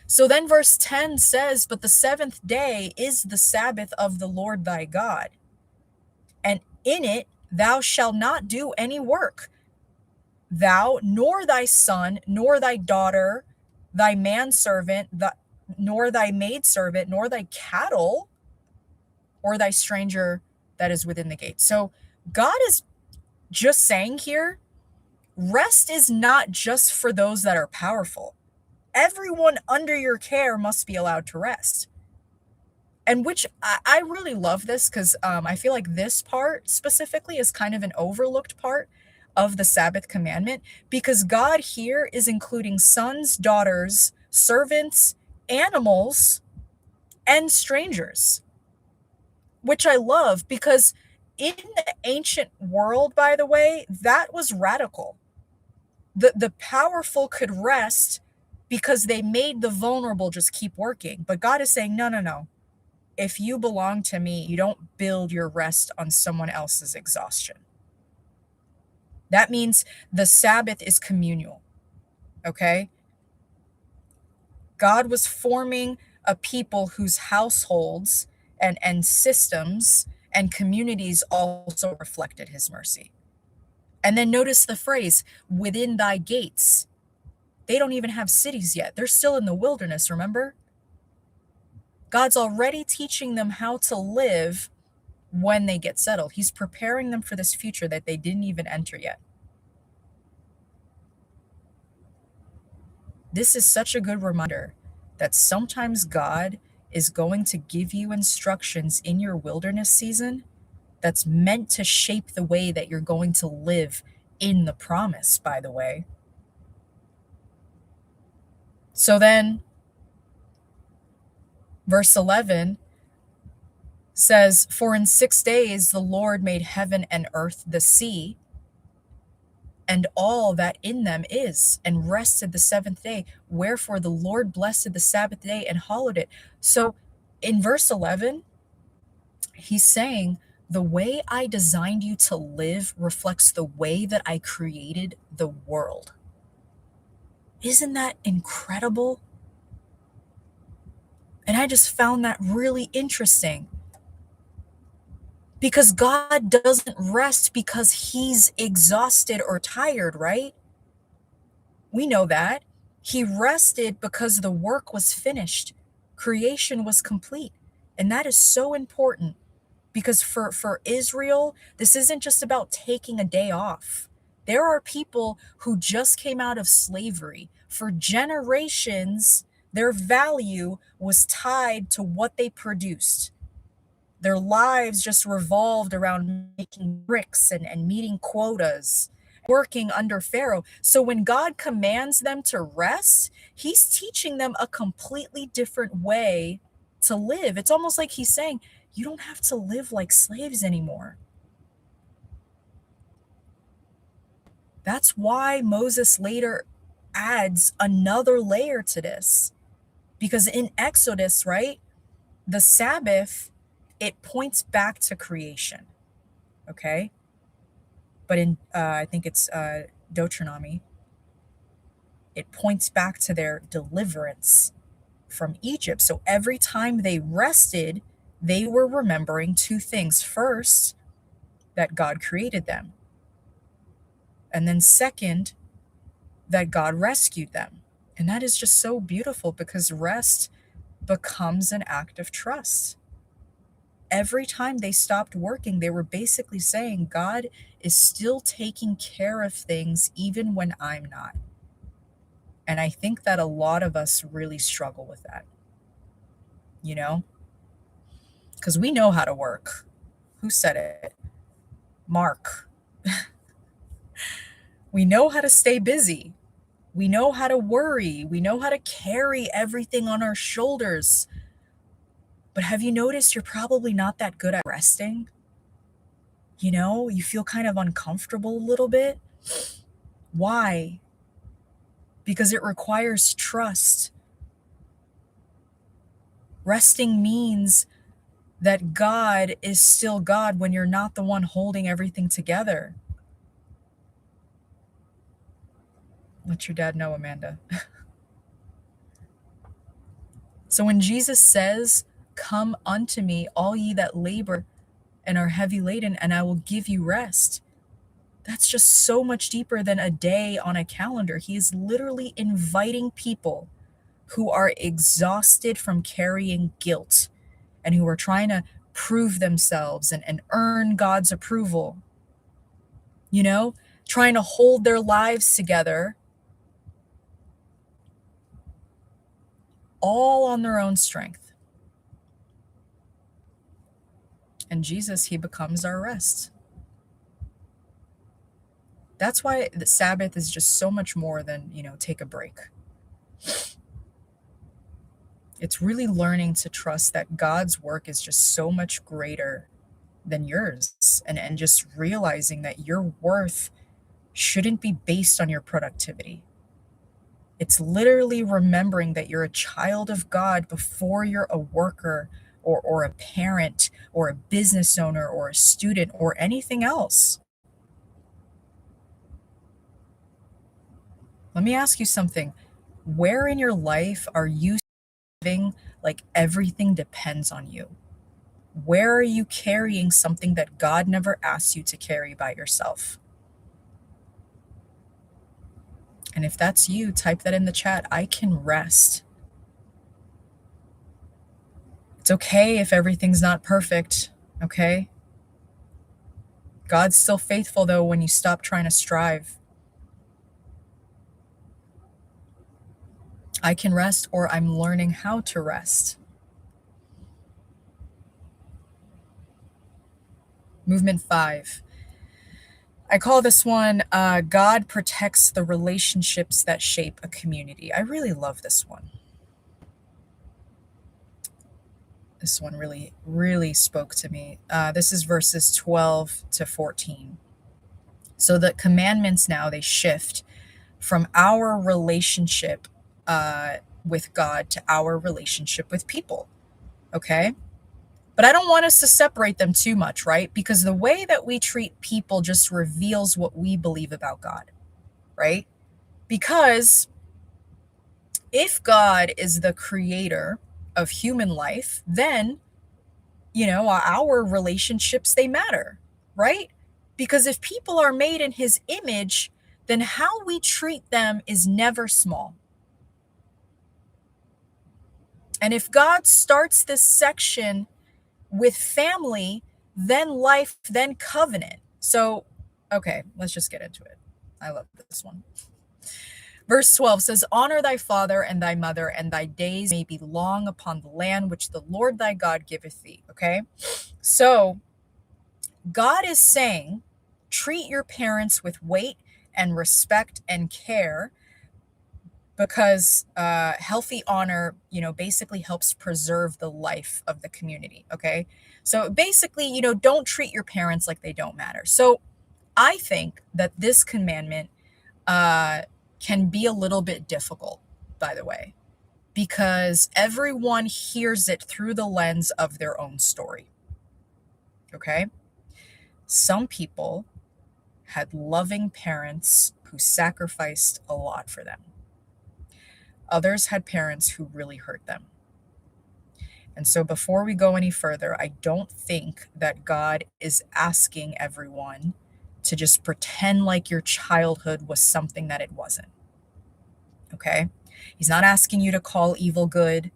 [SPEAKER 1] So then verse 10 says, but the seventh day is the Sabbath of the Lord thy God, and in it thou shalt not do any work, thou, nor thy son, nor thy daughter, thy manservant, nor thy maidservant, nor thy cattle, or thy stranger that is within the gate. So God is just saying here, rest is not just for those that are powerful. Everyone under your care must be allowed to rest. And which I really love this because I feel like this part specifically is kind of an overlooked part of the Sabbath commandment because God here is including sons, daughters, servants, animals, and strangers, which I love because in the ancient world, by the way, that was radical. The powerful could rest because they made the vulnerable just keep working. But God is saying, no, no, no. If you belong to me, you don't build your rest on someone else's exhaustion. That means the Sabbath is communal, okay? God was forming a people whose households and systems and communities also reflected his mercy. And then notice the phrase, within thy gates. They don't even have cities yet. They're still in the wilderness, remember? God's already teaching them how to live when they get settled. He's preparing them for this future that they didn't even enter yet. This is such a good reminder that sometimes God is going to give you instructions in your wilderness season that's meant to shape the way that you're going to live in the promise, by the way. So then, verse 11 says, "For in 6 days the Lord made heaven and earth, the sea, and all that in them is, and rested the seventh day. Wherefore the Lord blessed the Sabbath day and hallowed it." So in verse 11, he's saying, the way I designed you to live reflects the way that I created the world. Isn't that incredible? And I just found that really interesting. Because God doesn't rest because he's exhausted or tired, right? We know that. He rested because the work was finished. Creation was complete. And that is so important because for Israel, this isn't just about taking a day off. There are people who just came out of slavery. For generations, their value was tied to what they produced. Their lives just revolved around making bricks and meeting quotas, working under Pharaoh. So when God commands them to rest, he's teaching them a completely different way to live. It's almost like he's saying, you don't have to live like slaves anymore. That's why Moses later adds another layer to this. Because in Exodus, right, the Sabbath, it points back to creation. Okay. But in, I think it's Deuteronomy, it points back to their deliverance from Egypt. So every time they rested, they were remembering two things. First, that God created them. And then second, that God rescued them. And that is just so beautiful because rest becomes an act of trust. Every time they stopped working, they were basically saying, God is still taking care of things even when I'm not. And I think that a lot of us really struggle with that, you know, because we know how to work. Who said it? Mark. We know how to stay busy. We know how to worry. We know how to carry everything on our shoulders. But have you noticed you're probably not that good at resting? You know, you feel kind of uncomfortable a little bit. Why? Because it requires trust. Resting means that God is still God when you're not the one holding everything together. Let your dad know, Amanda. So when Jesus says, "Come unto me, all ye that labor and are heavy laden, and I will give you rest," that's just so much deeper than a day on a calendar. He is literally inviting people who are exhausted from carrying guilt and who are trying to prove themselves and earn God's approval, you know, trying to hold their lives together all on their own strength. And Jesus, he becomes our rest. That's why the Sabbath is just so much more than, take a break. It's really learning to trust that God's work is just so much greater than yours, and just realizing that your worth shouldn't be based on your productivity. It's literally remembering that you're a child of God before you're a worker or a parent or a business owner or a student or anything else. Let me ask you something. Where in your life are you living like everything depends on you? Where are you carrying something that God never asked you to carry by yourself? And if that's you, type that in the chat. I can rest. It's okay if everything's not perfect, okay? God's still faithful, though, when you stop trying to strive. I can rest, or I'm learning how to rest. Movement 5. I call this one, God protects the relationships that shape a community. I really love this one. This one really, really spoke to me. This is verses 12 to 14. So the commandments now, they shift from our relationship with God to our relationship with people. Okay? But I don't want us to separate them too much, right? Because the way that we treat people just reveals what we believe about God, right? Because if God is the creator of human life, then, our relationships, they matter, right? Because if people are made in his image, then how we treat them is never small. And if God starts this section with family, then life, then covenant. So, okay, let's just get into it. I love this one. Verse 12 says, honor thy father and thy mother, and thy days may be long upon the land which the Lord thy God giveth thee. Okay? So, God is saying, treat your parents with weight and respect and care, because healthy honor, basically helps preserve the life of the community. Okay. So basically, don't treat your parents like they don't matter. So I think that this commandment can be a little bit difficult, by the way, because everyone hears it through the lens of their own story. Okay. Some people had loving parents who sacrificed a lot for them. Others had parents who really hurt them. And so before we go any further, I don't think that God is asking everyone to just pretend like your childhood was something that it wasn't. Okay? He's not asking you to call evil good.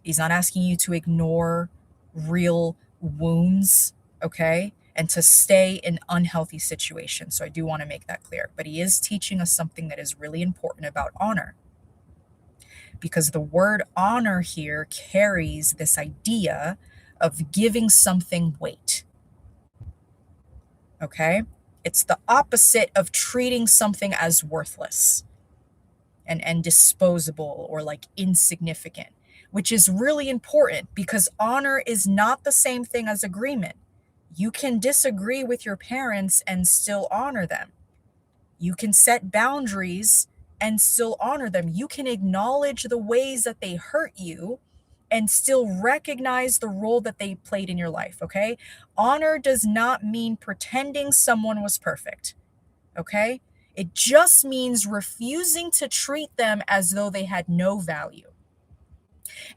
[SPEAKER 1] He's not asking you to ignore real wounds, okay? And to stay in unhealthy situations. So I do want to make that clear. But he is teaching us something that is really important about honor. Because the word honor here carries this idea of giving something weight. Okay? It's the opposite of treating something as worthless and disposable or like insignificant, which is really important because honor is not the same thing as agreement. You can disagree with your parents and still honor them. You can set boundaries and still honor them. You can acknowledge the ways that they hurt you and still recognize the role that they played in your life, okay? Honor does not mean pretending someone was perfect, okay? It just means refusing to treat them as though they had no value.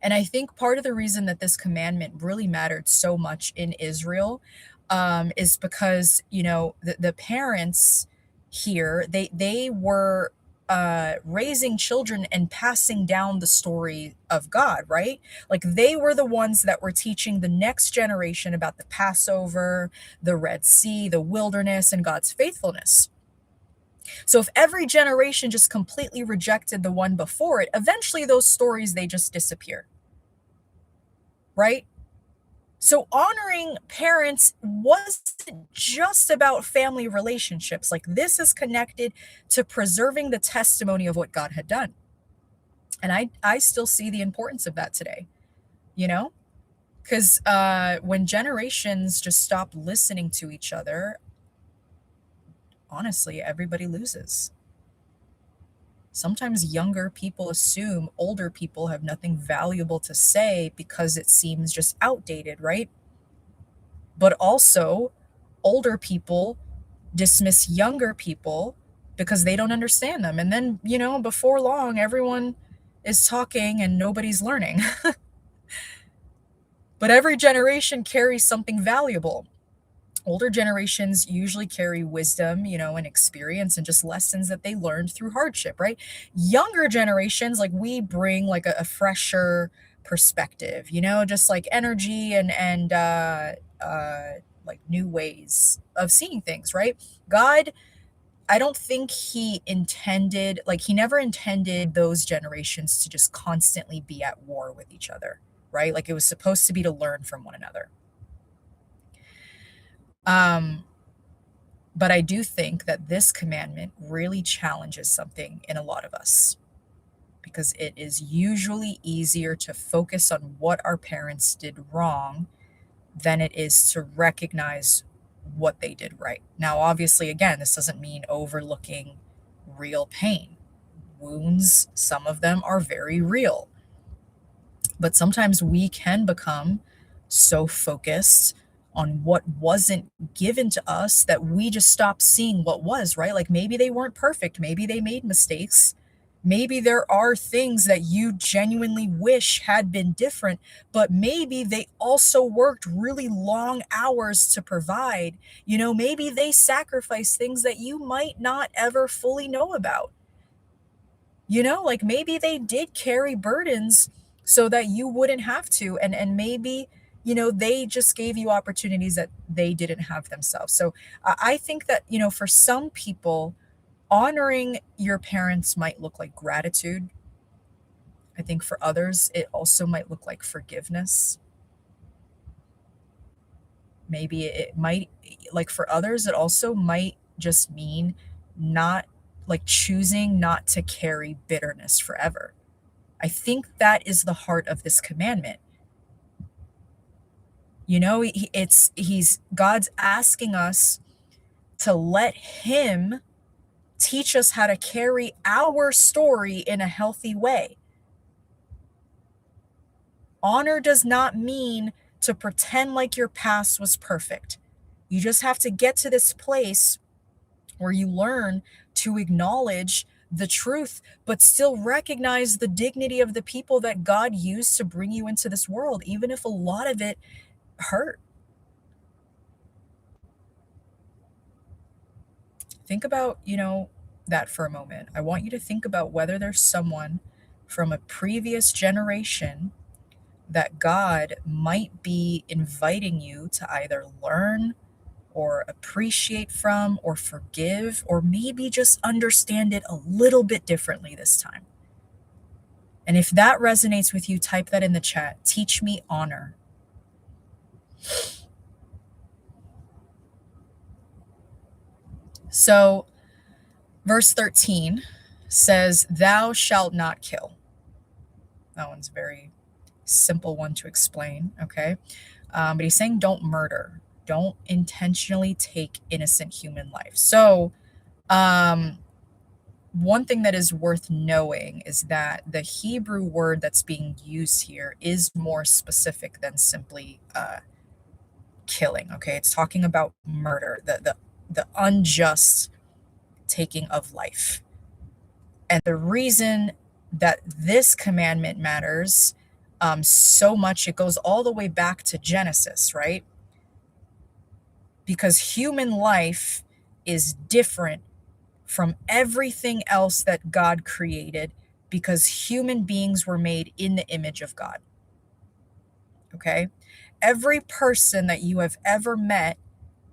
[SPEAKER 1] And I think part of the reason that this commandment really mattered so much in Israel is because, the parents here, they were raising children and passing down the story of God, right? Like they were the ones that were teaching the next generation about the Passover, the Red Sea, the wilderness, and God's faithfulness. So So if every generation just completely rejected the one before it, eventually those stories, they just disappear, right? So honoring parents wasn't just about family relationships. Like, this is connected to preserving the testimony of what God had done. And I still see the importance of that today, you know? Because when generations just stop listening to each other, honestly, everybody loses. Sometimes younger people assume older people have nothing valuable to say because it seems just outdated, right? But also, older people dismiss younger people because they don't understand them. And then, before long, everyone is talking and nobody's learning. But every generation carries something valuable. Older generations usually carry wisdom, and experience and just lessons that they learned through hardship, right? Younger generations, like, we bring like a fresher perspective, just like energy and like new ways of seeing things, right? God, I don't think he never intended those generations to just constantly be at war with each other, right? Like, it was supposed to be to learn from one another. Um, But I do think that this commandment really challenges something in a lot of us, because it is usually easier to focus on what our parents did wrong than it is to recognize what they did right. Now, obviously, again, this doesn't mean overlooking real pain. Wounds, some of them are very real. But sometimes we can become so focused on what wasn't given to us that we just stop seeing what was, right? Like, maybe they weren't perfect. Maybe they made mistakes. Maybe there are things that you genuinely wish had been different, but maybe they also worked really long hours to provide. Maybe they sacrificed things that you might not ever fully know about. Like, maybe they did carry burdens so that you wouldn't have to. And maybe, they just gave you opportunities that they didn't have themselves. So I think that, for some people, honoring your parents might look like gratitude. I think for others, it also might look like forgiveness. Maybe it might, like, for others, it also might just mean not, like, choosing not to carry bitterness forever. I think that is the heart of this commandment. He's God's asking us to let him teach us how to carry our story in a healthy way. Honor does not mean to pretend like your past was perfect. You just have to get to this place where you learn to acknowledge the truth, but still recognize the dignity of the people that God used to bring you into this world, even if a lot of it hurt. Think about, that for a moment. I want you to think about whether there's someone from a previous generation that God might be inviting you to either learn or appreciate from or forgive, or maybe just understand it a little bit differently this time. And if that resonates with you, type that in the chat. Teach me honor. So, verse 13 says, "Thou shalt not kill." That one's a very simple one to explain, okay? But he's saying don't murder. Don't intentionally take innocent human life. So, um, one thing that is worth knowing is that the Hebrew word that's being used here is more specific than simply killing. Okay, it's talking about murder, the unjust taking of life. And the reason that this commandment matters so much, it goes all the way back to Genesis, right? Because human life is different from everything else that God created, because human beings were made in the image of God. Okay? Every person that you have ever met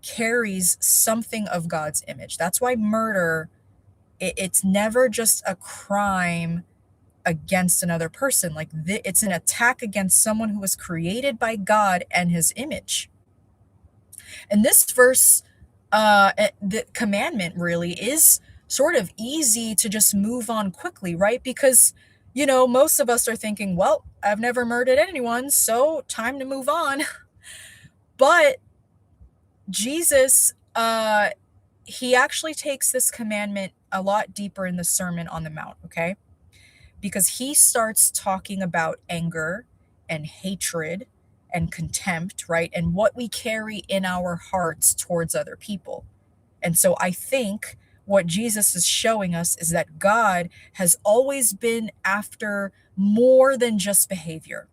[SPEAKER 1] carries something of God's image. That's why murder It's never just a crime against another person. Like it's an attack against someone who was created by God and his image. And this verse, the commandment really is sort of easy to just move on quickly, right? Because, most of us are thinking, well, I've never murdered anyone, so time to move on. But Jesus, he actually takes this commandment a lot deeper in the Sermon on the Mount, okay? Because he starts talking about anger and hatred and contempt, right? And what we carry in our hearts towards other people. And so I think what Jesus is showing us is that God has always been after more than just behavior.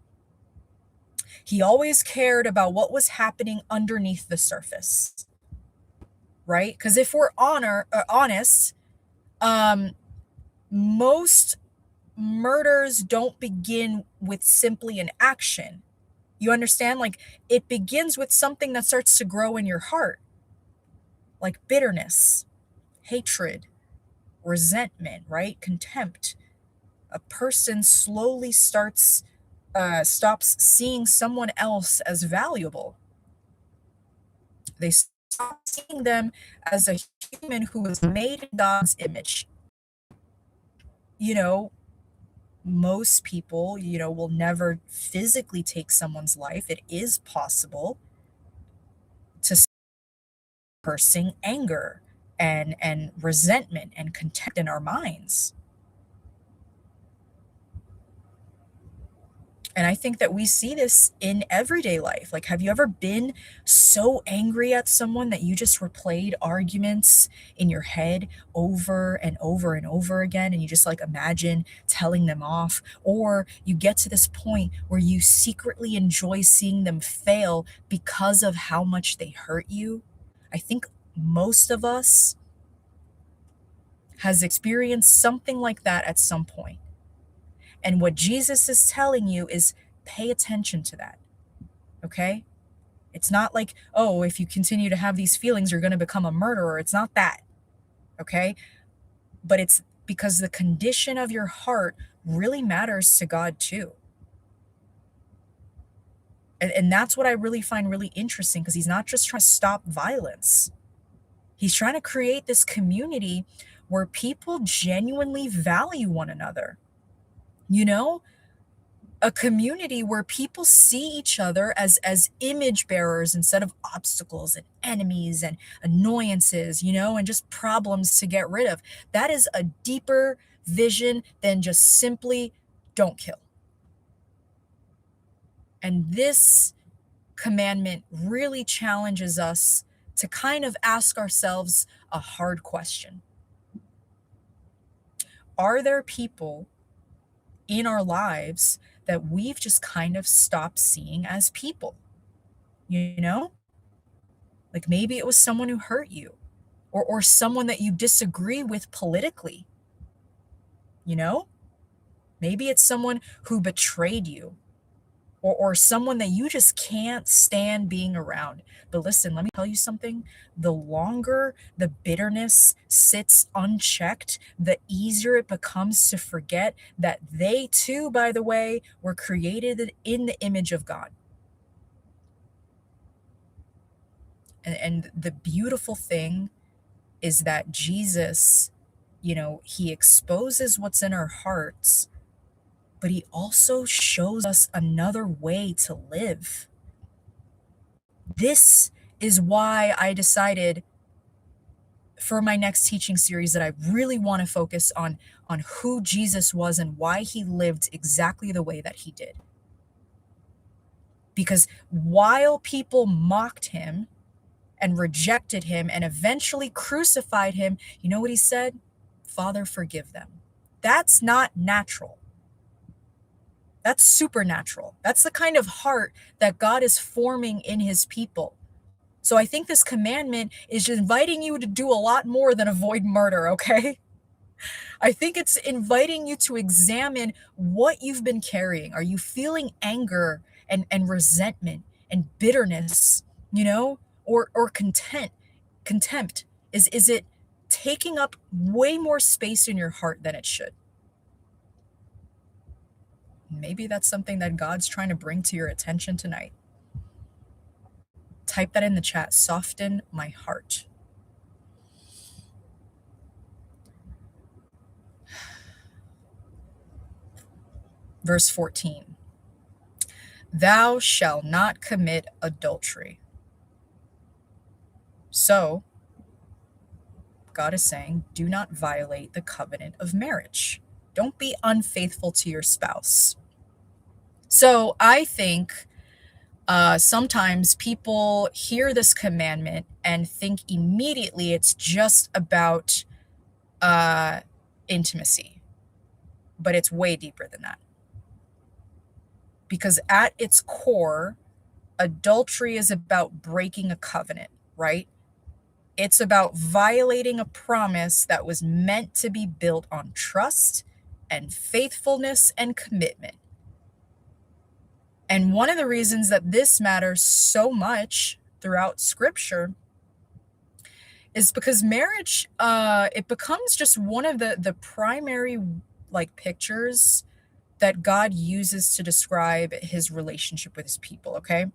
[SPEAKER 1] He always cared about what was happening underneath the surface, right? Because if we're honest, most murders don't begin with simply an action. You understand? Like, it begins with something that starts to grow in your heart, like bitterness, hatred, resentment, right? Contempt. A person slowly stops seeing someone else as valuable. They stop seeing them as a human who was made in God's image. You know, most people, will never physically take someone's life. It is possible to cursing anger and resentment and contempt in our minds. And I think that we see this in everyday life. Like, have you ever been so angry at someone that you just replayed arguments in your head over and over and over again? And you just like imagine telling them off? Or you get to this point where you secretly enjoy seeing them fail because of how much they hurt you? I think most of us has experienced something like that at some point. And what Jesus is telling you is pay attention to that. Okay? It's not like, oh, if you continue to have these feelings, you're going to become a murderer. It's not that. Okay? But it's because the condition of your heart really matters to God too. And that's what I really find really interesting, because he's not just trying to stop violence. He's trying to create this community where people genuinely value one another. A community where people see each other as image bearers instead of obstacles and enemies and annoyances, and just problems to get rid of. That is a deeper vision than just simply don't kill. And this commandment really challenges us to kind of ask ourselves a hard question. Are there people in our lives that we've just kind of stopped seeing as people? Like, maybe it was someone who hurt you, or someone that you disagree with politically. Maybe it's someone who betrayed you, or someone that you just can't stand being around. But listen, let me tell you something. The longer the bitterness sits unchecked, the easier it becomes to forget that they too, by the way, were created in the image of God. And the beautiful thing is that Jesus, he exposes what's in our hearts, but he also shows us another way to live. This is why I decided for my next teaching series that I really want to focus on who Jesus was and why he lived exactly the way that he did. Because while people mocked him and rejected him and eventually crucified him, you know what he said? Father, forgive them. That's not natural. That's supernatural. That's the kind of heart that God is forming in his people. So I think this commandment is just inviting you to do a lot more than avoid murder, okay? I think it's inviting you to examine what you've been carrying. Are you feeling anger and resentment and bitterness, or contempt? Is it taking up way more space in your heart than it should. Maybe that's something that God's trying to bring to your attention tonight. Type that in the chat. Soften my heart. Verse 14. Thou shalt not commit adultery. So, God is saying, do not violate the covenant of marriage. Don't be unfaithful to your spouse. So I think sometimes people hear this commandment and think immediately it's just about intimacy, but it's way deeper than that. Because at its core, adultery is about breaking a covenant, right? It's about violating a promise that was meant to be built on trust and faithfulness and commitment. And one of the reasons that this matters so much throughout scripture is because marriage, it becomes just one of the primary pictures that God uses to describe his relationship with his people, okay?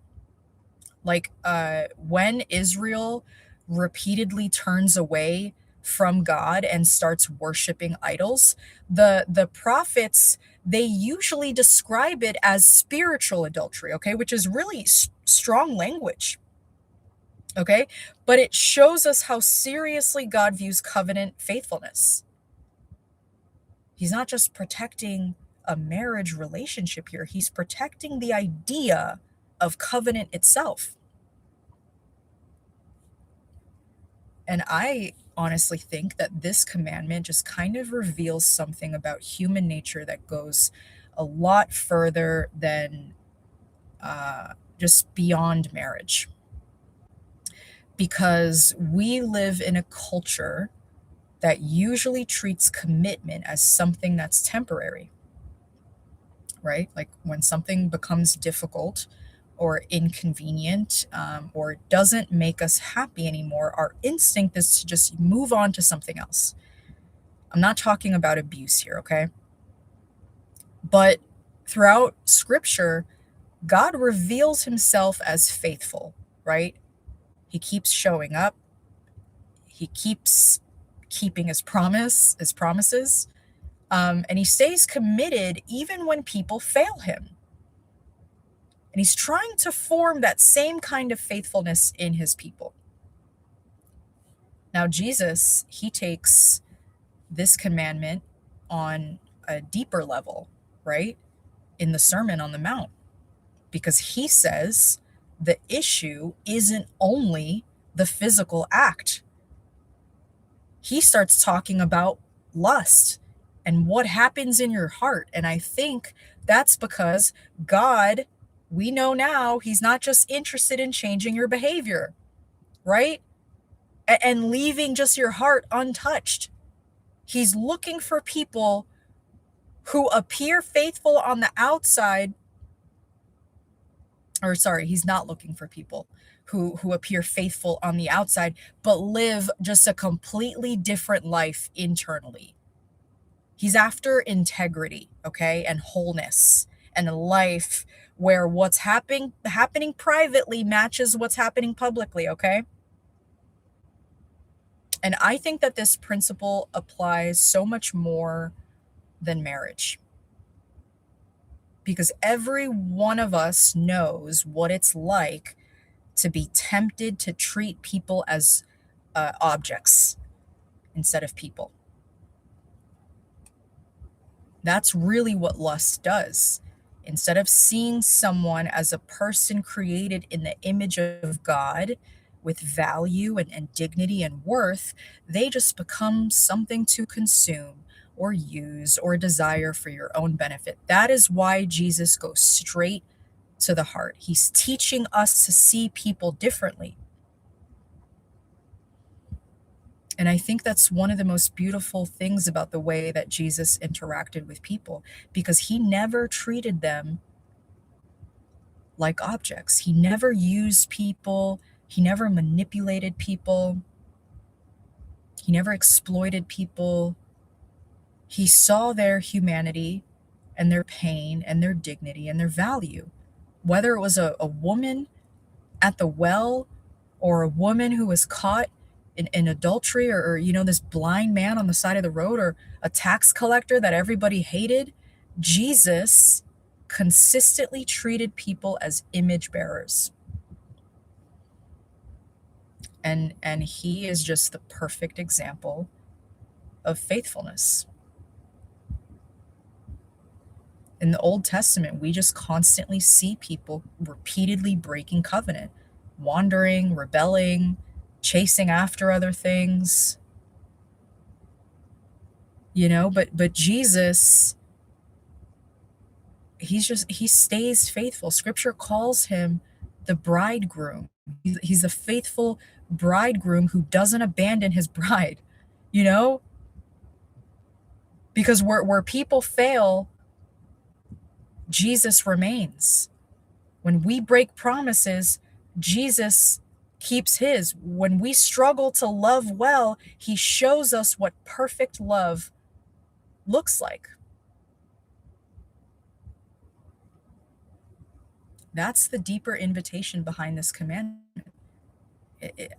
[SPEAKER 1] When Israel repeatedly turns away from God and starts worshiping idols, the prophets, they usually describe it as spiritual adultery, okay, which is really strong language, okay? But it shows us how seriously God views covenant faithfulness. He's not just protecting a marriage relationship here, he's protecting the idea of covenant itself. And I honestly think that this commandment just kind of reveals something about human nature that goes a lot further than just beyond marriage. Because we live in a culture that usually treats commitment as something that's temporary, right? Like when something becomes difficult or inconvenient, or doesn't make us happy anymore, our instinct is to just move on to something else. I'm not talking about abuse here, okay? But throughout scripture, God reveals himself as faithful, right? He keeps showing up. He keeps keeping his promises, and he stays committed even when people fail him. And he's trying to form that same kind of faithfulness in his people. Now, Jesus, he takes this commandment on a deeper level, right? In the Sermon on the Mount, because he says the issue isn't only the physical act. He starts talking about lust and what happens in your heart. And I think that's because God, we know now, he's not just interested in changing your behavior, right? And leaving just your heart untouched. He's looking for people who appear faithful on the outside. Or sorry, he's not looking for people who appear faithful on the outside, but live just a completely different life internally. He's after integrity, okay, and wholeness, and a life where what's happening privately matches what's happening publicly, okay? And I think that this principle applies so much more than marriage. Because every one of us knows what it's like to be tempted to treat people as objects instead of people. That's really what lust does. Instead of seeing someone as a person created in the image of God with value and dignity and worth, they just become something to consume or use or desire for your own benefit. That is why Jesus goes straight to the heart. He's teaching us to see people differently. And I think that's one of the most beautiful things about the way that Jesus interacted with people, because he never treated them like objects. He never used people. He never manipulated people. He never exploited people. He saw their humanity and their pain and their dignity and their value. Whether it was a woman at the well, or a woman who was caught in adultery, or this blind man on the side of the road, or a tax collector that everybody hated, Jesus consistently treated people as image bearers. And he is just the perfect example of faithfulness. In the Old Testament, we just constantly see people repeatedly breaking covenant, wandering, rebelling, chasing after other things. But Jesus, he stays faithful. Scripture calls him the bridegroom. He's a faithful bridegroom who doesn't abandon his bride, because where people fail, Jesus remains. When we break promises, Jesus keeps his. When we struggle to love well, he shows us what perfect love looks like. That's the deeper invitation behind this commandment.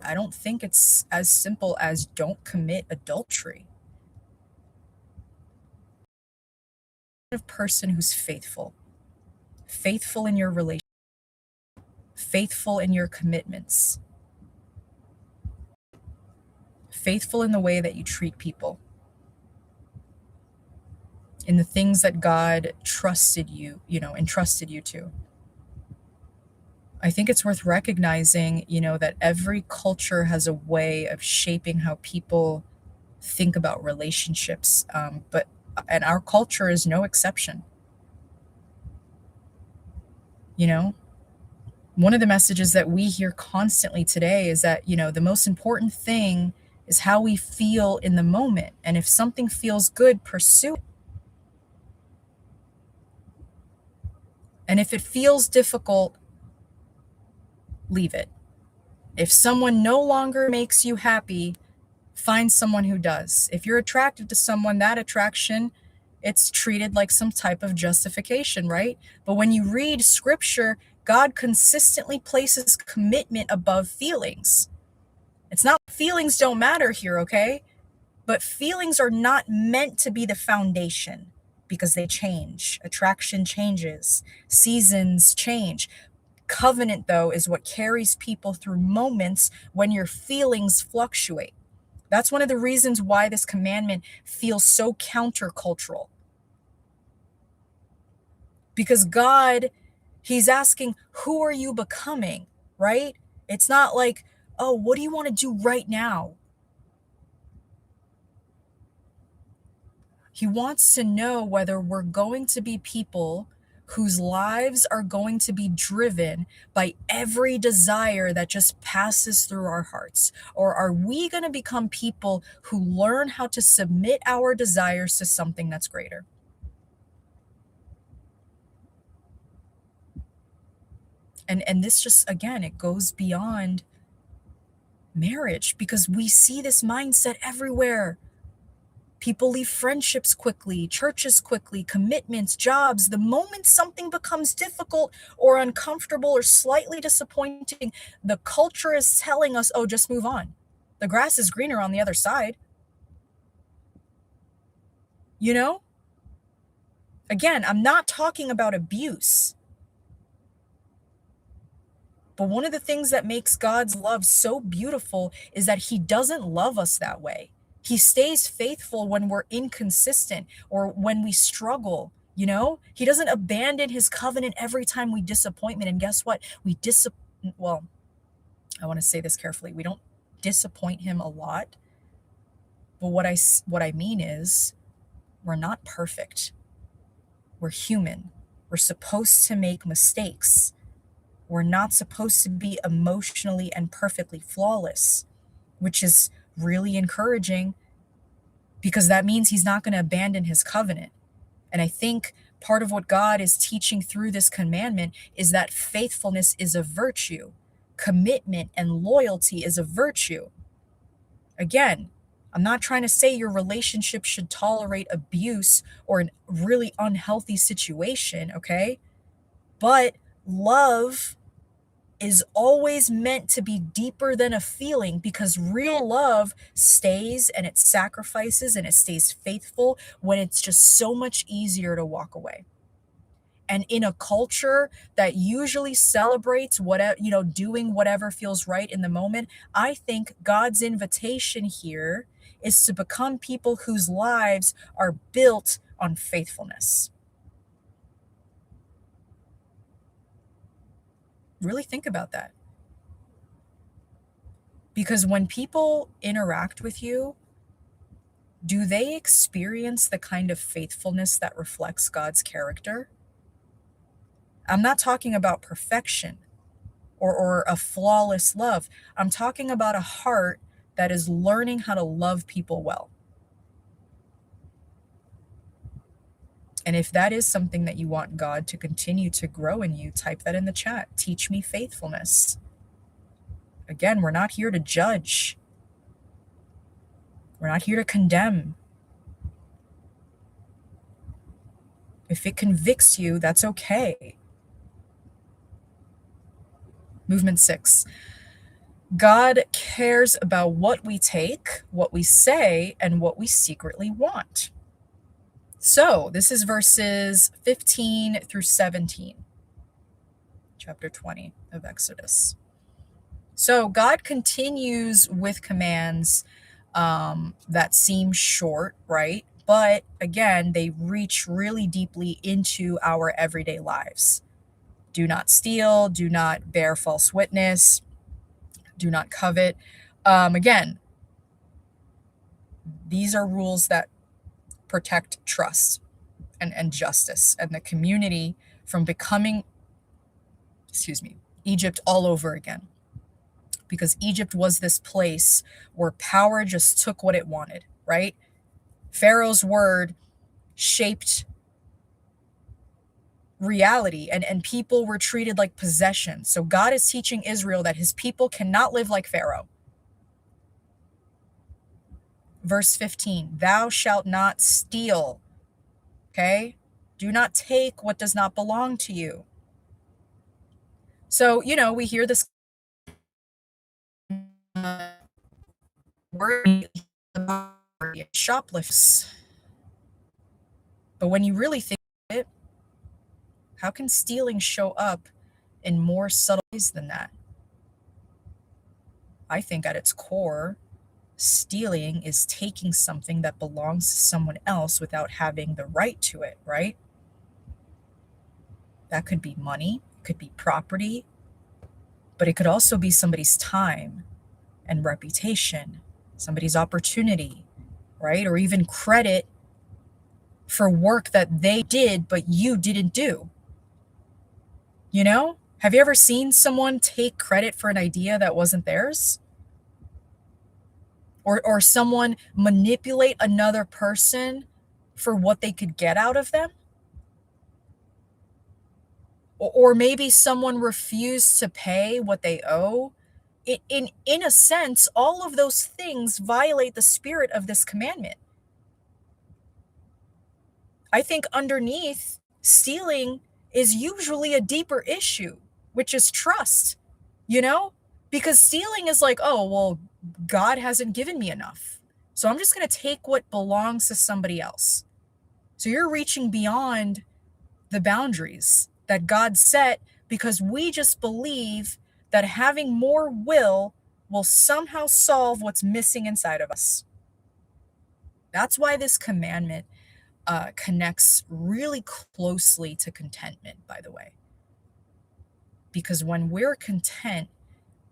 [SPEAKER 1] I don't think it's as simple as don't commit adultery. A person who's faithful in your relationship, faithful in your commitments, faithful in the way that you treat people, in the things that God entrusted you to. I think it's worth recognizing, that every culture has a way of shaping how people think about relationships. And our culture is no exception. One of the messages that we hear constantly today is that, the most important thing is how we feel in the moment. And if something feels good, pursue it. And if it feels difficult, leave it. If someone no longer makes you happy, find someone who does. If you're attracted to someone, that attraction, it's treated like some type of justification, right? But when you read scripture, God consistently places commitment above feelings. It's not feelings don't matter here, okay? But feelings are not meant to be the foundation, because they change. Attraction changes. Seasons change. Covenant, though, is what carries people through moments when your feelings fluctuate. That's one of the reasons why this commandment feels so countercultural. Because God, he's asking, who are you becoming, right? It's not like, oh, what do you want to do right now? He wants to know whether we're going to be people whose lives are going to be driven by every desire that just passes through our hearts. Or are we going to become people who learn how to submit our desires to something that's greater? And this just, again, it goes beyond marriage, because we see this mindset everywhere. People leave friendships quickly, churches quickly, commitments, jobs. The moment something becomes difficult or uncomfortable or slightly disappointing, the culture is telling us, oh, just move on. The grass is greener on the other side. Again, I'm not talking about abuse. But one of the things that makes God's love so beautiful is that he doesn't love us that way. He stays faithful when we're inconsistent or when we struggle. He doesn't abandon his covenant every time we disappointment. And guess what? Well, I want to say this carefully. We don't disappoint him a lot. But what I mean is, we're not perfect. We're human. We're supposed to make mistakes. We're not supposed to be emotionally and perfectly flawless, which is really encouraging, because that means he's not going to abandon his covenant. And I think part of what God is teaching through this commandment is that faithfulness is a virtue. Commitment and loyalty is a virtue. Again, I'm not trying to say your relationship should tolerate abuse or a really unhealthy situation, okay? But love is always meant to be deeper than a feeling, because real love stays and it sacrifices and it stays faithful when it's just so much easier to walk away. And in a culture that usually celebrates whatever, doing whatever feels right in the moment, I think God's invitation here is to become people whose lives are built on faithfulness. Really think about that. Because when people interact with you, do they experience the kind of faithfulness that reflects God's character? I'm not talking about perfection or a flawless love. I'm talking about a heart that is learning how to love people well. And if that is something that you want God to continue to grow in you, type that in the chat. Teach me faithfulness. Again, we're not here to judge. We're not here to condemn. If it convicts you, that's okay. Movement 6. God cares about what we take, what we say, and what we secretly want. So this is verses 15 through 17, chapter 20 of Exodus. So God continues with commands that seem short, right? But again, they reach really deeply into our everyday lives. Do not steal, do not bear false witness, do not covet. Again, these are rules that protect trust and justice and the community from becoming, Egypt all over again. Because Egypt was this place where power just took what it wanted, right? Pharaoh's word shaped reality, and people were treated like possessions. So God is teaching Israel that his people cannot live like Pharaoh. Verse 15, thou shalt not steal. Okay? Do not take what does not belong to you. So, we hear this word about shoplifts. But when you really think of it, how can stealing show up in more subtle ways than that? I think at its core, stealing is taking something that belongs to someone else without having the right to it, right? That could be money, it could be property, but it could also be somebody's time and reputation, somebody's opportunity, right? Or even credit for work that they did, but you didn't do. Have you ever seen someone take credit for an idea that wasn't theirs? Or someone manipulate another person for what they could get out of them? Or maybe someone refused to pay what they owe. In a sense, all of those things violate the spirit of this commandment. I think underneath stealing is usually a deeper issue, which is trust, because stealing is like, oh, well, God hasn't given me enough, so I'm just going to take what belongs to somebody else. So you're reaching beyond the boundaries that God set because we just believe that having more will somehow solve what's missing inside of us. That's why this commandment connects really closely to contentment, by the way. Because when we're content,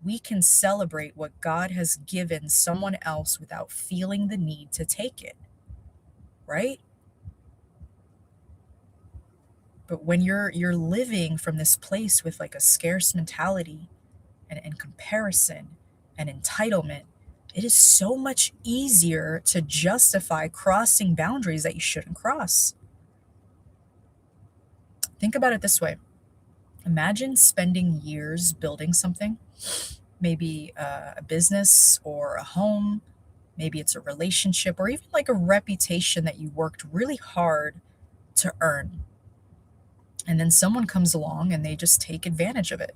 [SPEAKER 1] we can celebrate what God has given someone else without feeling the need to take it, right? But when you're living from this place with like a scarce mentality and comparison and entitlement, it is so much easier to justify crossing boundaries that you shouldn't cross. Think about it this way. Imagine spending years building something, maybe a business or a home, Maybe it's a relationship or even like a reputation that you worked really hard to earn. And then someone comes along and they just take advantage of it.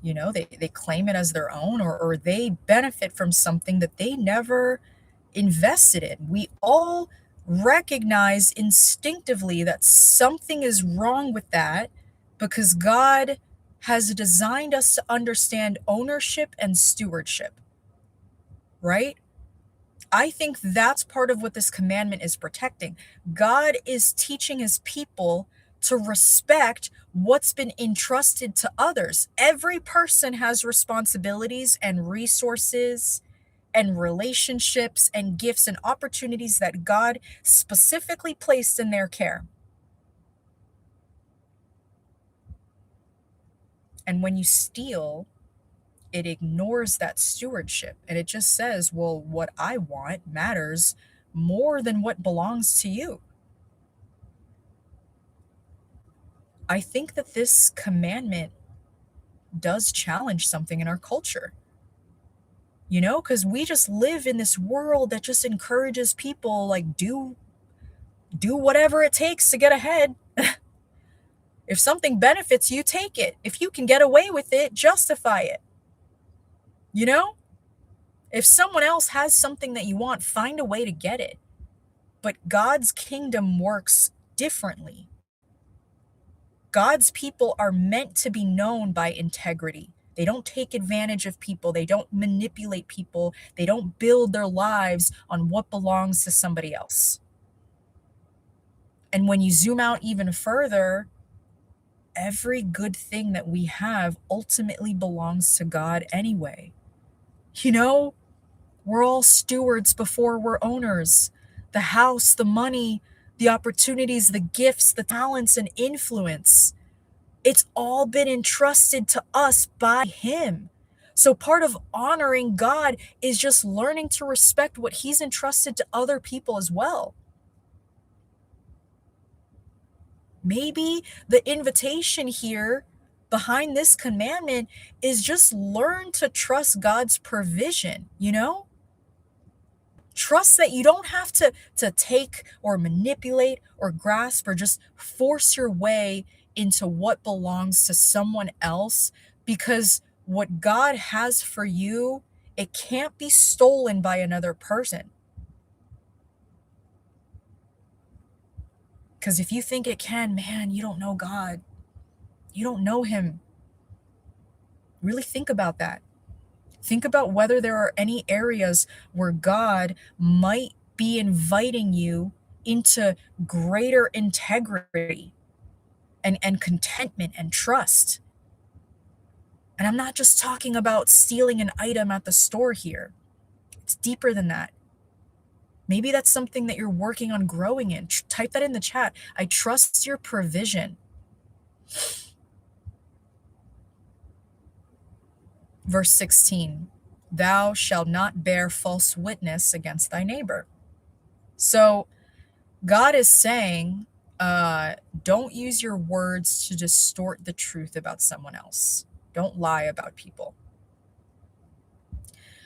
[SPEAKER 1] They claim it as their own, or they benefit from something that they never invested in. We all recognize instinctively that something is wrong with that because God has designed us to understand ownership and stewardship, right? I think that's part of what this commandment is protecting. God is teaching his people to respect what's been entrusted to others. Every person has responsibilities and resources and relationships and gifts and opportunities that God specifically placed in their care. And when you steal, it ignores that stewardship and it just says, well, what I want matters more than what belongs to you. I think that this commandment does challenge something in our culture, because we just live in this world that just encourages people like do whatever it takes to get ahead. If something benefits you, take it. If you can get away with it, justify it. You know? If someone else has something that you want, find a way to get it. But God's kingdom works differently. God's people are meant to be known by integrity. They don't take advantage of people. They don't manipulate people. They don't build their lives on what belongs to somebody else. And when you zoom out even further, every good thing that we have ultimately belongs to God anyway. We're all stewards before we're owners. The house, the money, the opportunities, the gifts, the talents, and influence. It's all been entrusted to us by him. So part of honoring God is just learning to respect what he's entrusted to other people as well. Maybe the invitation here behind this commandment is just learn to trust God's provision, Trust that you don't have to take or manipulate or grasp or just force your way into what belongs to someone else, because what God has for you, it can't be stolen by another person. Because if you think it can, man, you don't know God. You don't know him. Really think about that. Think about whether there are any areas where God might be inviting you into greater integrity and contentment and trust. And I'm not just talking about stealing an item at the store here. It's deeper than that. Maybe that's something that you're working on growing in. Type that in the chat. I trust your provision. Verse 16, thou shalt not bear false witness against thy neighbor. So God is saying, don't use your words to distort the truth about someone else. Don't lie about people.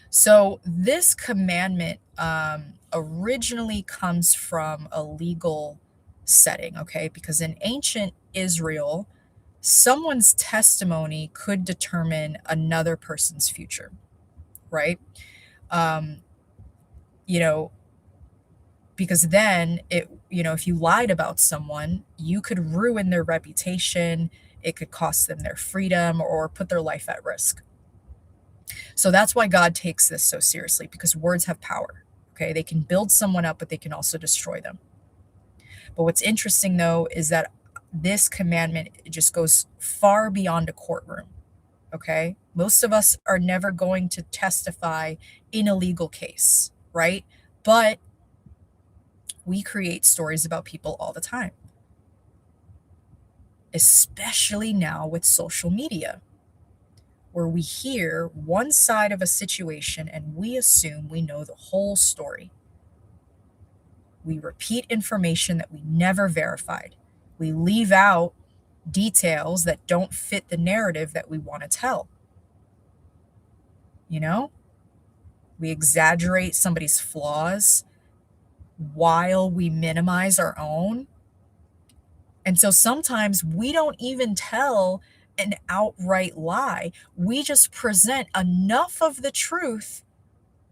[SPEAKER 1] So this commandment originally comes from a legal setting, okay? Because in ancient Israel, someone's testimony could determine another person's future, right? Um, you know, because then if you lied about someone, you could ruin their reputation. It could cost them their freedom or put their life at risk. So that's why God takes this so seriously, because words have power. Okay. They can build someone up, but they can also destroy them. But what's interesting though, is that this commandment just goes far beyond a courtroom. Okay. Most of us are never going to testify in a legal case, right? But we create stories about people all the time, especially now with social media, where we hear one side of a situation and we assume we know the whole story. We repeat information that we never verified. We leave out details that don't fit the narrative that we want to tell. You know? We exaggerate somebody's flaws while we minimize our own. And so sometimes we don't even tell an outright lie. We just present enough of the truth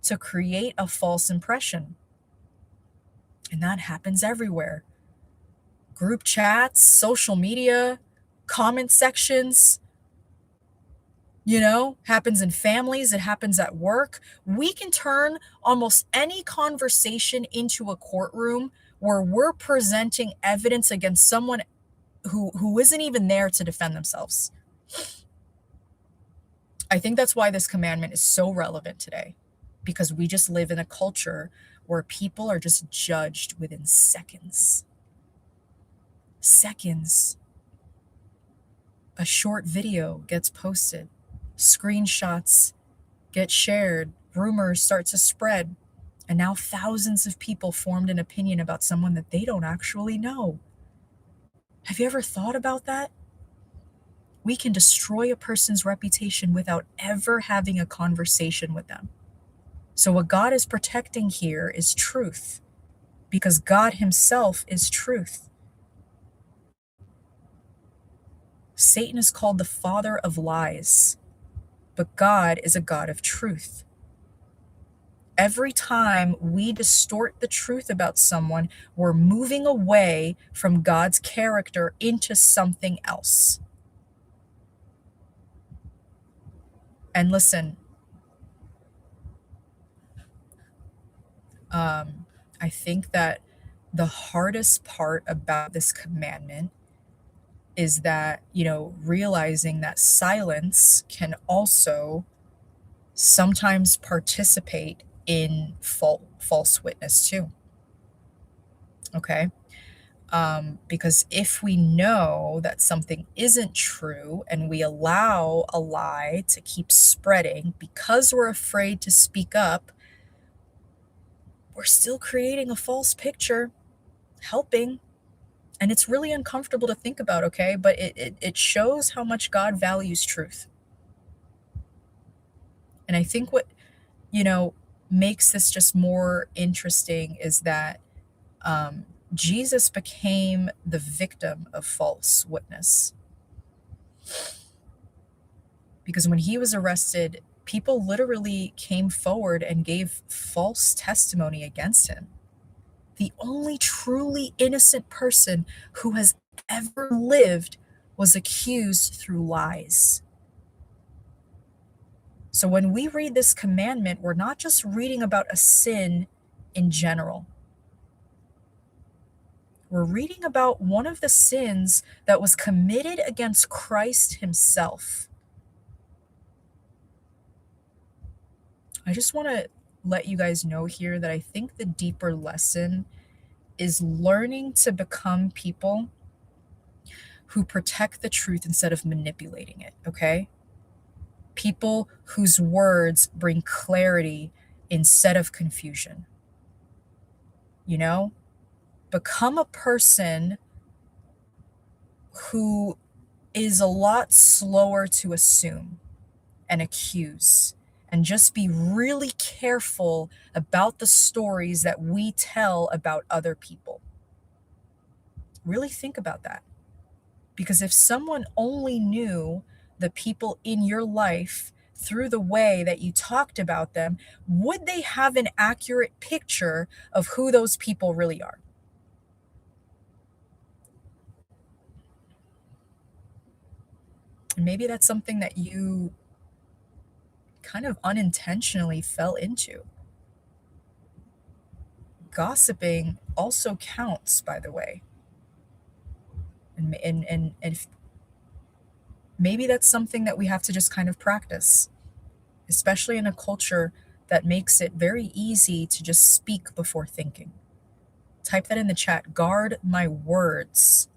[SPEAKER 1] to create a false impression. And that happens everywhere. Group chats, social media, comment sections, happens in families, it happens at work. We can turn almost any conversation into a courtroom where we're presenting evidence against someone who isn't even there to defend themselves. I think that's why this commandment is so relevant today, because we just live in a culture where people are just judged within seconds. Seconds. A short video gets posted, screenshots get shared, rumors start to spread, and now thousands of people formed an opinion about someone that they don't actually know. Have you ever thought about that? We can destroy a person's reputation without ever having a conversation with them. So what God is protecting here is truth, because God himself is truth. Satan is called the father of lies, but God is a God of truth. Every time we distort the truth about someone, we're moving away from God's character into something else. And listen, I think that the hardest part about this commandment is that, realizing that silence can also sometimes participate in false witness too. Okay? Because if we know that something isn't true and we allow a lie to keep spreading because we're afraid to speak up, we're still creating a false picture, helping. And it's really uncomfortable to think about, okay? But it shows how much God values truth. And I think what, makes this just more interesting is that Jesus became the victim of false witness. Because when he was arrested, people literally came forward and gave false testimony against him. The only truly innocent person who has ever lived was accused through lies. So when we read this commandment, we're not just reading about a sin in general. We're reading about one of the sins that was committed against Christ himself. I just want to let you guys know here that I think the deeper lesson is learning to become people who protect the truth instead of manipulating it, okay? People whose words bring clarity instead of confusion. Become a person who is a lot slower to assume and accuse, and just be really careful about the stories that we tell about other people. Really think about that. Because if someone only knew the people in your life through the way that you talked about them, would they have an accurate picture of who those people really are? And maybe that's something that you kind of unintentionally fell into. Gossiping also counts, by the way. And if maybe that's something that we have to just kind of practice, especially in a culture that makes it very easy to just speak before thinking. Type that in the chat. Guard my words.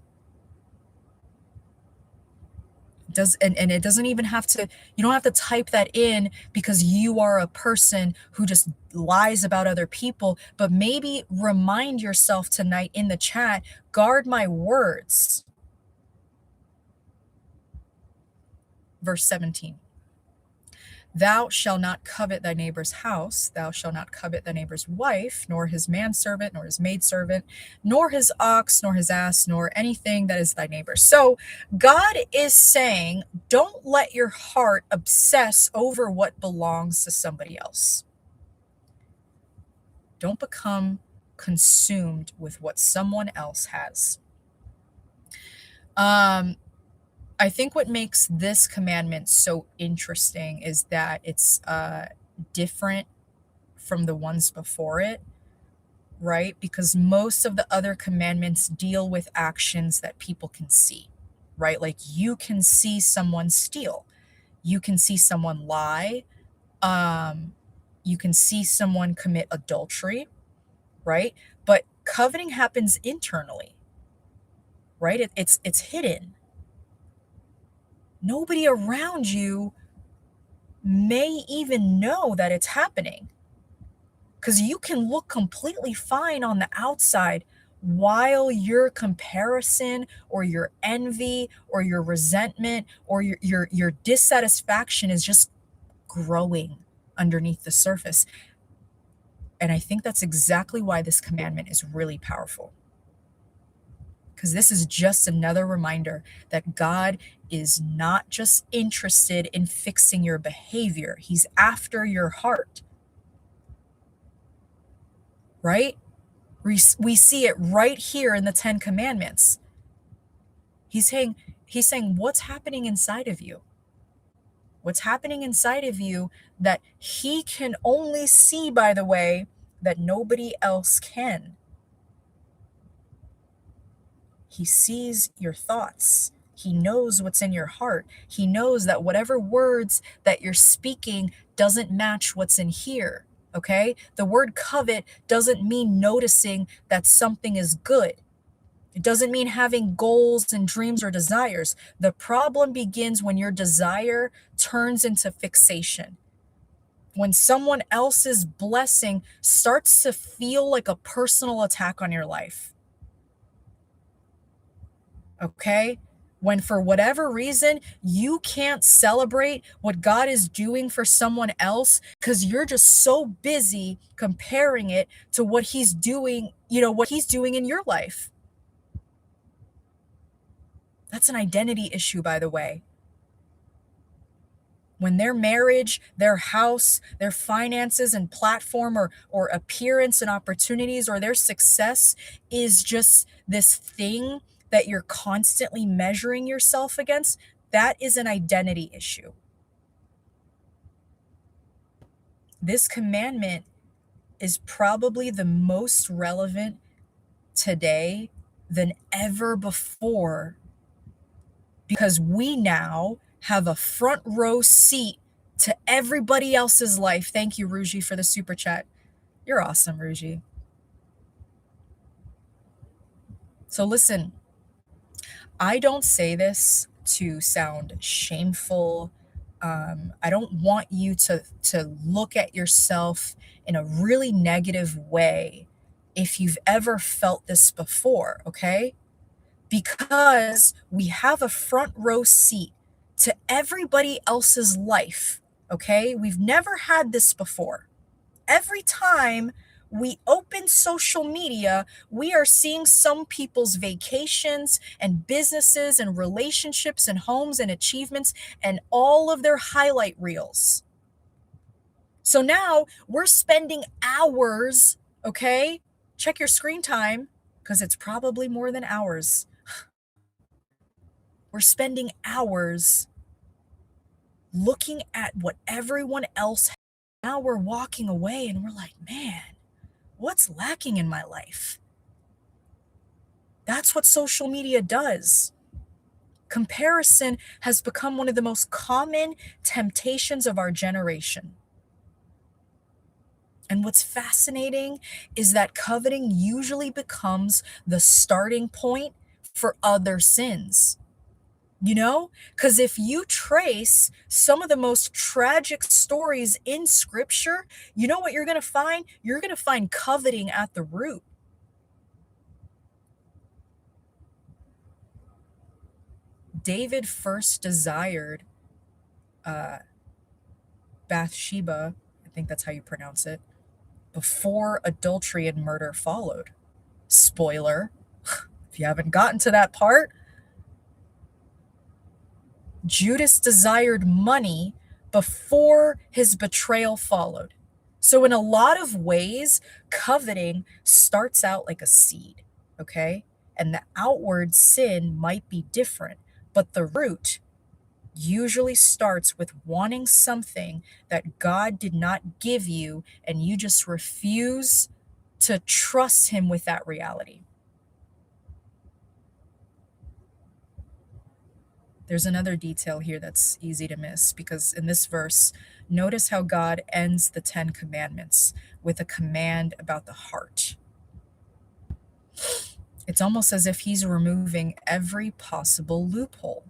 [SPEAKER 1] And it doesn't even have to, you don't have to type that in because you are a person who just lies about other people, but maybe remind yourself tonight in the chat, guard my words. Verse 17. Thou shalt not covet thy neighbor's house, thou shalt not covet thy neighbor's wife, nor his manservant, nor his maidservant, nor his ox, nor his ass, nor anything that is thy neighbor. So God is saying, don't let your heart obsess over what belongs to somebody else. Don't become consumed with what someone else has. I think what makes this commandment so interesting is that it's different from the ones before it, right? Because most of the other commandments deal with actions that people can see, right? Like you can see someone steal, you can see someone lie, um, you can see someone commit adultery, right? But coveting happens internally, right? It's hidden. Nobody around you may even know that it's happening, because you can look completely fine on the outside while your comparison or your envy or your resentment or your dissatisfaction is just growing underneath the surface. And I think that's exactly why this commandment is really powerful, because this is just another reminder that God is not just interested in fixing your behavior, He's after your heart, right? We see it right here in the Ten Commandments. He's saying, what's happening inside of you? What's happening inside of you that He can only see, by the way, that nobody else can. He sees your thoughts. He knows what's in your heart. He knows that whatever words that you're speaking doesn't match what's in here. Okay? The word covet doesn't mean noticing that something is good. It doesn't mean having goals and dreams or desires. The problem begins when your desire turns into fixation. When someone else's blessing starts to feel like a personal attack on your life. Okay? When for whatever reason, you can't celebrate what God is doing for someone else because you're just so busy comparing it to what He's doing, what He's doing in your life. That's an identity issue, by the way. When their marriage, their house, their finances and platform or appearance and opportunities or their success is just this thing that you're constantly measuring yourself against, that is an identity issue. This commandment is probably the most relevant today than ever before, because we now have a front row seat to everybody else's life. Thank you, Ruji, for the super chat. You're awesome, Ruji. So listen, I don't say this to sound shameful. I don't want you to look at yourself in a really negative way if you've ever felt this before, okay? Because we have a front row seat to everybody else's life, okay? We've never had this before. Every time we open social media, we are seeing some people's vacations and businesses and relationships and homes and achievements and all of their highlight reels. So now we're spending hours, okay? Check your screen time because it's probably more than hours. We're spending hours looking at what everyone else has. Now we're walking away and we're like, man, what's lacking in my life? That's what social media does. Comparison has become one of the most common temptations of our generation. And what's fascinating is that coveting usually becomes the starting point for other sins. Because if you trace some of the most tragic stories in scripture, you know what you're going to find? You're going to find coveting at the root. David first desired Bathsheba, I think that's how you pronounce it, before adultery and murder followed. Spoiler, if you haven't gotten to that part, Judas desired money before his betrayal followed. So, in a lot of ways, coveting starts out like a seed, okay? And the outward sin might be different, but the root usually starts with wanting something that God did not give you, and you just refuse to trust Him with that reality. There's another detail here that's easy to miss because in this verse, notice how God ends the 10 commandments with a command about the heart. It's almost as if He's removing every possible loophole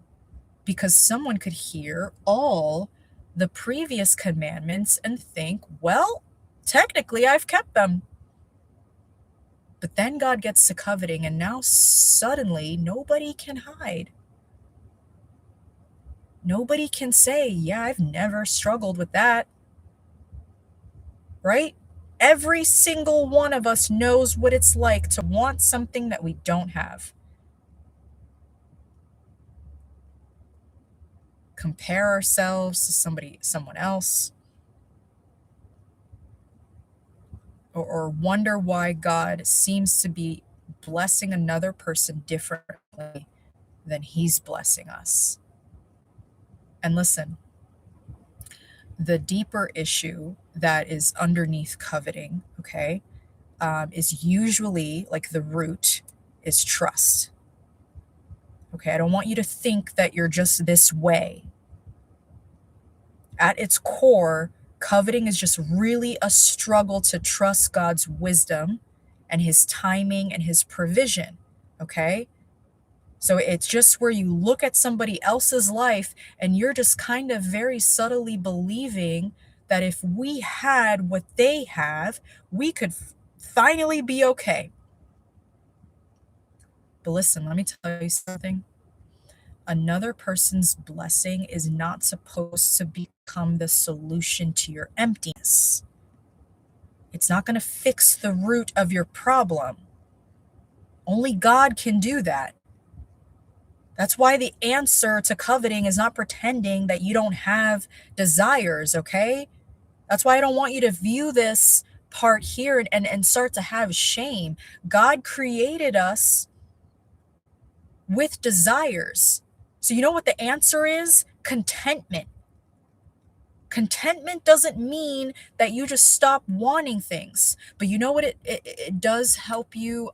[SPEAKER 1] because someone could hear all the previous commandments and think, well, technically I've kept them. But then God gets to coveting, and now suddenly nobody can hide. Nobody can say, yeah, I've never struggled with that. Right? Every single one of us knows what it's like to want something that we don't have. Compare ourselves to someone else, or wonder why God seems to be blessing another person differently than He's blessing us. And listen, the deeper issue that is underneath coveting, okay, is usually like the root is trust. Okay, I don't want you to think that you're just this way. At its core, coveting is just really a struggle to trust God's wisdom and His timing and His provision. Okay, so it's just where you look at somebody else's life and you're just kind of very subtly believing that if we had what they have, we could finally be okay. But listen, let me tell you something. Another person's blessing is not supposed to become the solution to your emptiness. It's not going to fix the root of your problem. Only God can do that. That's why the answer to coveting is not pretending that you don't have desires, okay? That's why I don't want you to view this part here and start to have shame. God created us with desires. So you know what the answer is? Contentment. Contentment doesn't mean that you just stop wanting things, but you know what it does help you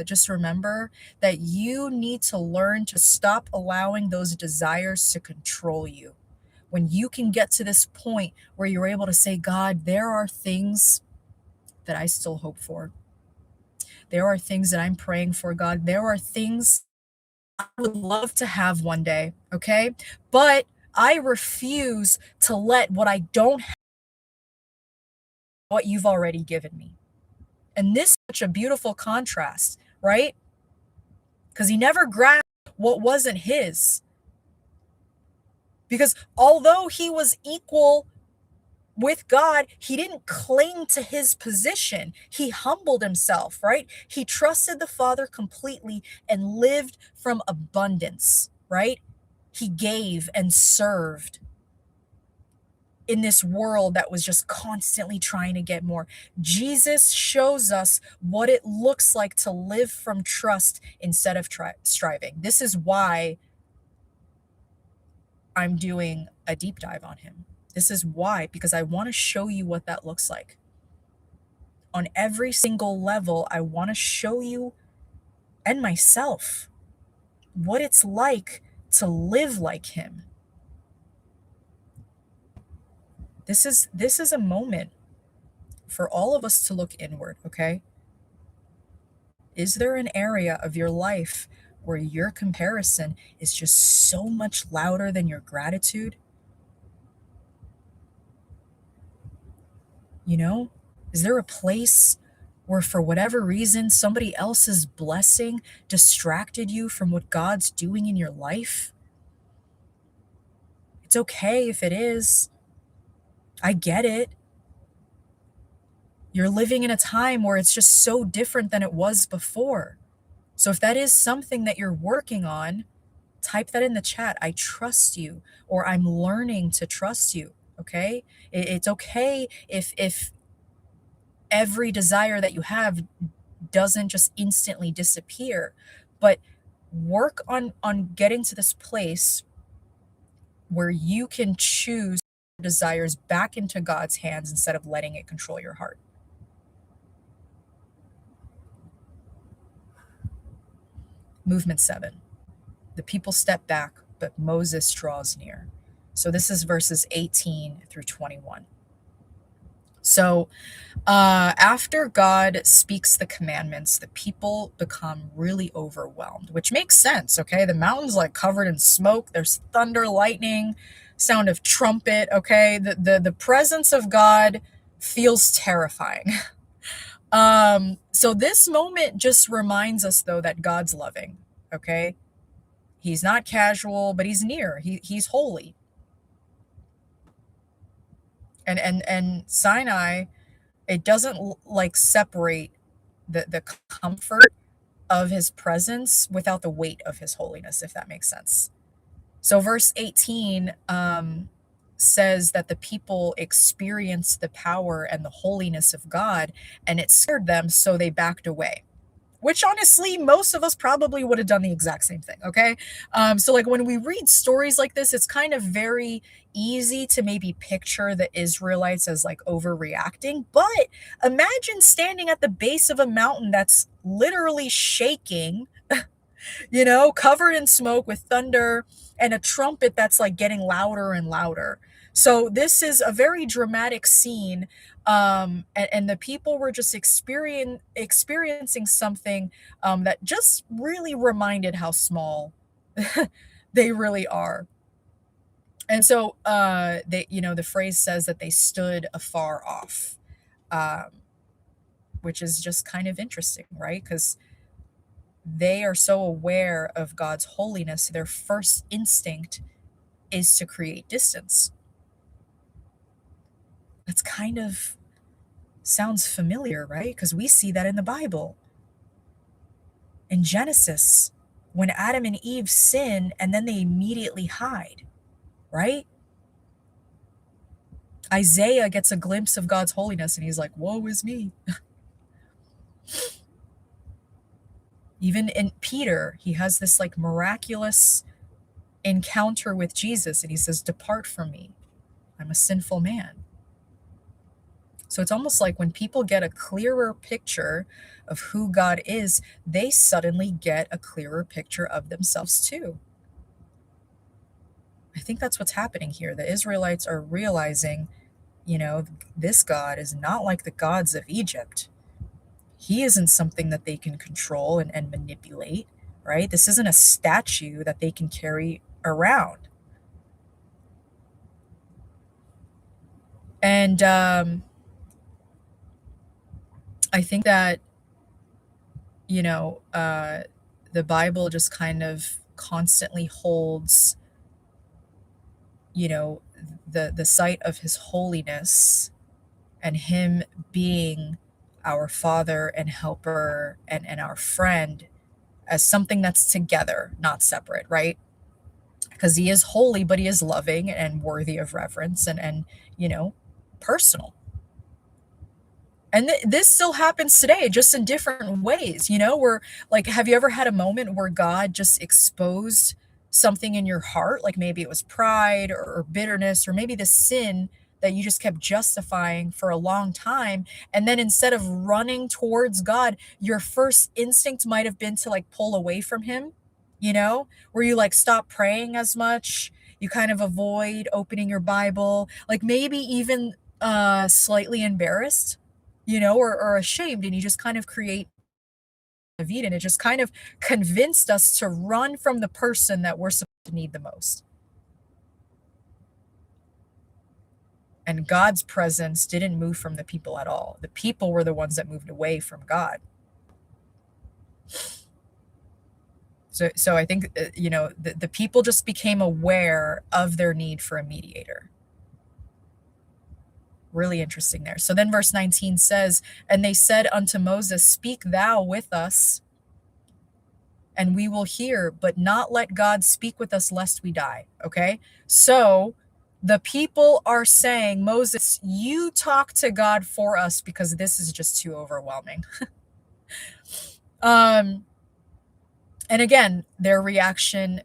[SPEAKER 1] just remember that you need to learn to stop allowing those desires to control you. When you can get to this point where you're able to say, God, there are things that I still hope for. There are things that I'm praying for, God. There are things I would love to have one day, okay? But I refuse to let what I don't have, what you've already given me. And this is such a beautiful contrast, right? Because he never grasped what wasn't his. Because although he was equal with God, he didn't cling to his position. He humbled himself, right? He trusted the Father completely and lived from abundance, right? He gave and served in this world that was just constantly trying to get more. Jesus shows us what it looks like to live from trust instead of striving. This is why I'm doing a deep dive on him. This is why, because I want to show you what that looks like. On every single level, I want to show you and myself what it's like to live like him. This is a moment for all of us to look inward, okay? Is there an area of your life where your comparison is just so much louder than your gratitude? You know, is there a place where for whatever reason somebody else's blessing distracted you from what God's doing in your life? It's okay if it is. I get it. You're living in a time where it's just so different than it was before. So if that is something that you're working on, type that in the chat. I trust you, or I'm learning to trust you. Okay? It's okay if every desire that you have doesn't just instantly disappear, but work on getting to this place where you can choose desires back into God's hands instead of letting it control your heart. Movement 7. The people step back, but Moses draws near. So this is verses 18 through 21. So after God speaks the commandments, the people become really overwhelmed, which makes sense. Okay. The mountain's like covered in smoke. There's thunder, lightning, sound of trumpet. Okay. The presence of God feels terrifying. So this moment just reminds us though that God's loving. Okay. He's not casual, but he's near. He's holy. And Sinai, it doesn't like separate the comfort of his presence without the weight of his holiness, if that makes sense. So verse 18 says that the people experienced the power and the holiness of God, and it scared them, so they backed away. Which honestly, most of us probably would have done the exact same thing. Okay. So like when we read stories like this, it's kind of very easy to maybe picture the Israelites as like overreacting. But imagine standing at the base of a mountain that's literally shaking, covered in smoke with thunder and a trumpet that's like getting louder and louder. So this is a very dramatic scene. And the people were just experiencing something that just really reminded how small they really are. And so the phrase says that they stood afar off, um, which is just kind of interesting, right? Because they are so aware of God's holiness, their first instinct is to create distance. That's kind of sounds familiar, right? Because we see that in the Bible. In Genesis, when Adam and Eve sin and then they immediately hide, right? Isaiah gets a glimpse of God's holiness and he's like, woe is me. Even in Peter, he has this like miraculous encounter with Jesus and he says, depart from me. I'm a sinful man. So it's almost like when people get a clearer picture of who God is, they suddenly get a clearer picture of themselves too. I think that's what's happening here. The Israelites are realizing, this God is not like the gods of Egypt. He isn't something that they can control and manipulate, right? This isn't a statue that they can carry around. And I think that, the Bible just kind of constantly holds, the sight of his holiness and him being our father and helper and our friend as something that's together, not separate, right? Because he is holy, but he is loving and worthy of reverence and personal. And this still happens today, just in different ways, where like, have you ever had a moment where God just exposed something in your heart? Like maybe it was pride or bitterness, or maybe the sin that you just kept justifying for a long time. And then instead of running towards God, your first instinct might have been to like pull away from him, where you like stop praying as much. You kind of avoid opening your Bible, like maybe even slightly embarrassed, or ashamed, and you just kind of create of Eden. It just kind of convinced us to run from the person that we're supposed to need the most. And God's presence didn't move from the people at all. The people were the ones that moved away from God. So I think, the people just became aware of their need for a mediator. Really interesting there. So then verse 19 says, and they said unto Moses, speak thou with us, and we will hear, but not let God speak with us lest we die. Okay. So the people are saying, Moses, you talk to God for us because this is just too overwhelming. um, and again, their reaction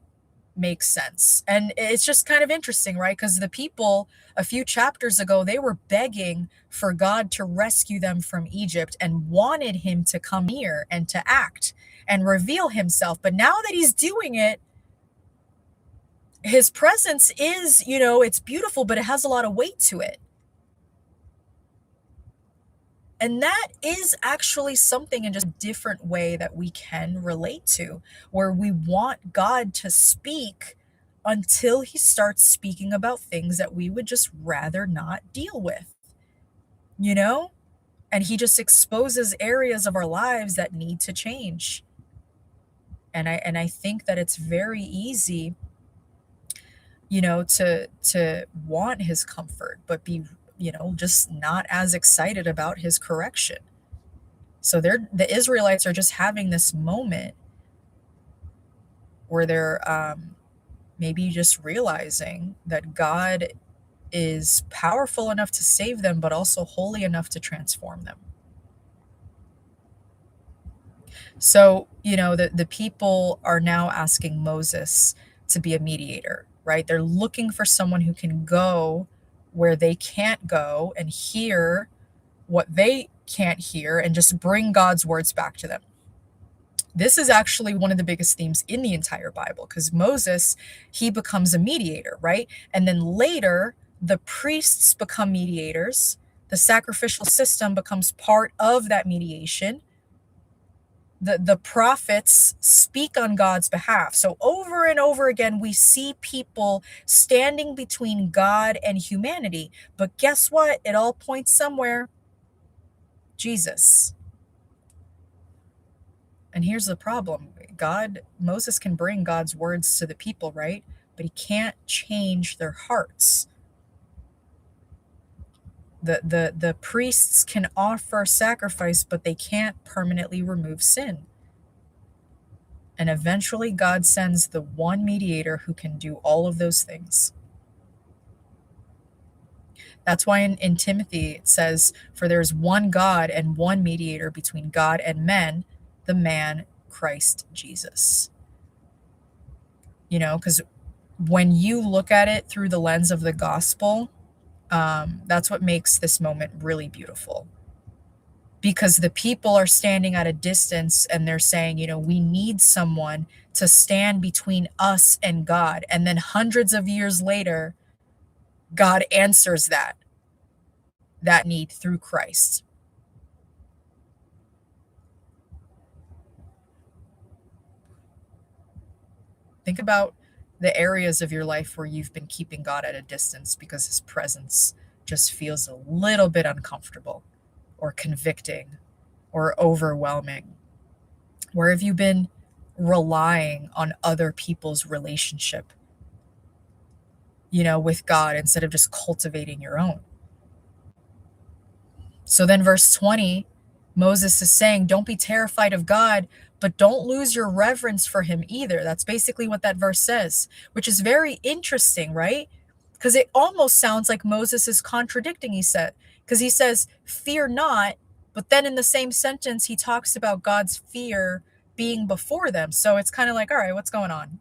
[SPEAKER 1] makes sense. And it's just kind of interesting, right? Because the people a few chapters ago, they were begging for God to rescue them from Egypt and wanted him to come near and to act and reveal himself. But now that he's doing it, his presence is, it's beautiful, but it has a lot of weight to it. And that is actually something in just a different way that we can relate to, where we want God to speak until he starts speaking about things that we would just rather not deal with, you know? And he just exposes areas of our lives that need to change. And I think that it's very easy, to want his comfort, but be, just not as excited about his correction. So the Israelites are just having this moment where they're maybe just realizing that God is powerful enough to save them, but also holy enough to transform them. So, the people are now asking Moses to be a mediator, right? They're looking for someone who can go where they can't go and hear what they can't hear and just bring God's words back to them. This is actually one of the biggest themes in the entire Bible, because Moses, he becomes a mediator, right? And then later, the priests become mediators. The sacrificial system becomes part of that mediation. The prophets speak on God's behalf. So over and over again, we see people standing between God and humanity. But guess what? It all points somewhere. Jesus. And here's the problem. Moses can bring God's words to the people, right? But he can't change their hearts. The priests can offer sacrifice, but they can't permanently remove sin. And eventually God sends the one mediator who can do all of those things. That's why in Timothy it says, for there's one God and one mediator between God and men, the man Christ Jesus. Because when you look at it through the lens of the gospel, that's what makes this moment really beautiful. Because the people are standing at a distance and they're saying, we need someone to stand between us and God. And then hundreds of years later, God answers that need through Christ. Think about the areas of your life where you've been keeping God at a distance because his presence just feels a little bit uncomfortable or convicting or overwhelming. Where have you been relying on other people's relationship, with God instead of just cultivating your own? So then verse 20, Moses is saying, don't be terrified of God, but don't lose your reverence for him either. That's basically what that verse says, which is very interesting, right? Because it almost sounds like Moses is contradicting, because he says, fear not, but then in the same sentence, he talks about God's fear being before them. So it's kind of like, all right, what's going on?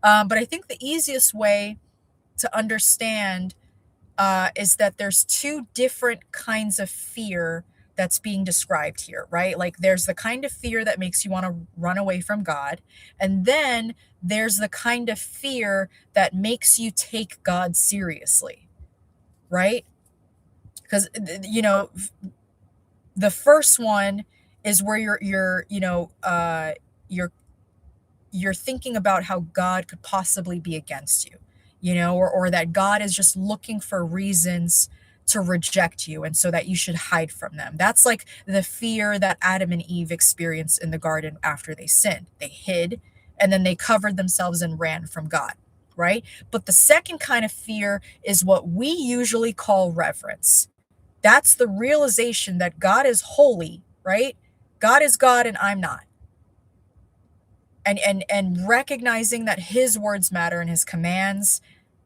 [SPEAKER 1] But I think the easiest way to understand is that there's two different kinds of fear that's being described here, right? Like there's the kind of fear that makes you want to run away from God. And then there's the kind of fear that makes you take God seriously, right? Because, the first one is where you're thinking about how God could possibly be against you, or that God is just looking for reasons to reject you and so that you should hide from them. That's like the fear that Adam and Eve experienced in the garden after they sinned. They hid and then they covered themselves and ran from God, right? But the second kind of fear is what we usually call reverence. That's the realization that God is holy, right? God is God and I'm not. And recognizing that his words matter and his commands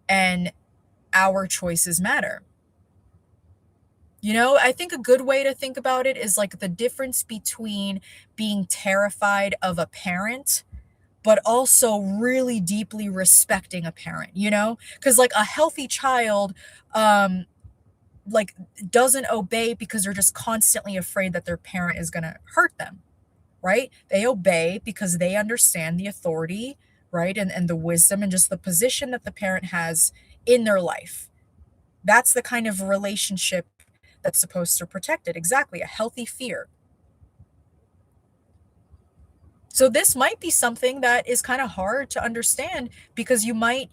[SPEAKER 1] and our choices matter. I think a good way to think about it is like the difference between being terrified of a parent, but also really deeply respecting a parent, Because like a healthy child, um, like doesn't obey because they're just constantly afraid that their parent is going to hurt them, right? They obey because they understand the authority, right? And the wisdom and just the position that the parent has in their life. That's the kind of relationship that's supposed to protect it. Exactly, a healthy fear. So this might be something that is kind of hard to understand because you might,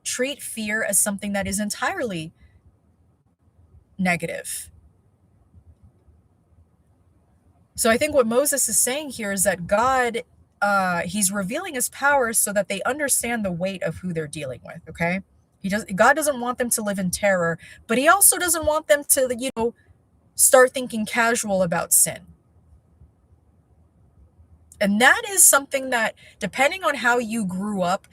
[SPEAKER 1] treat fear as something that is entirely negative. So I think what Moses is saying here is that God, he's revealing his power so that they understand the weight of who they're dealing with. Okay. God doesn't want them to live in terror, but he also doesn't want them to, start thinking casual about sin. And that is something that, depending on how you grew up,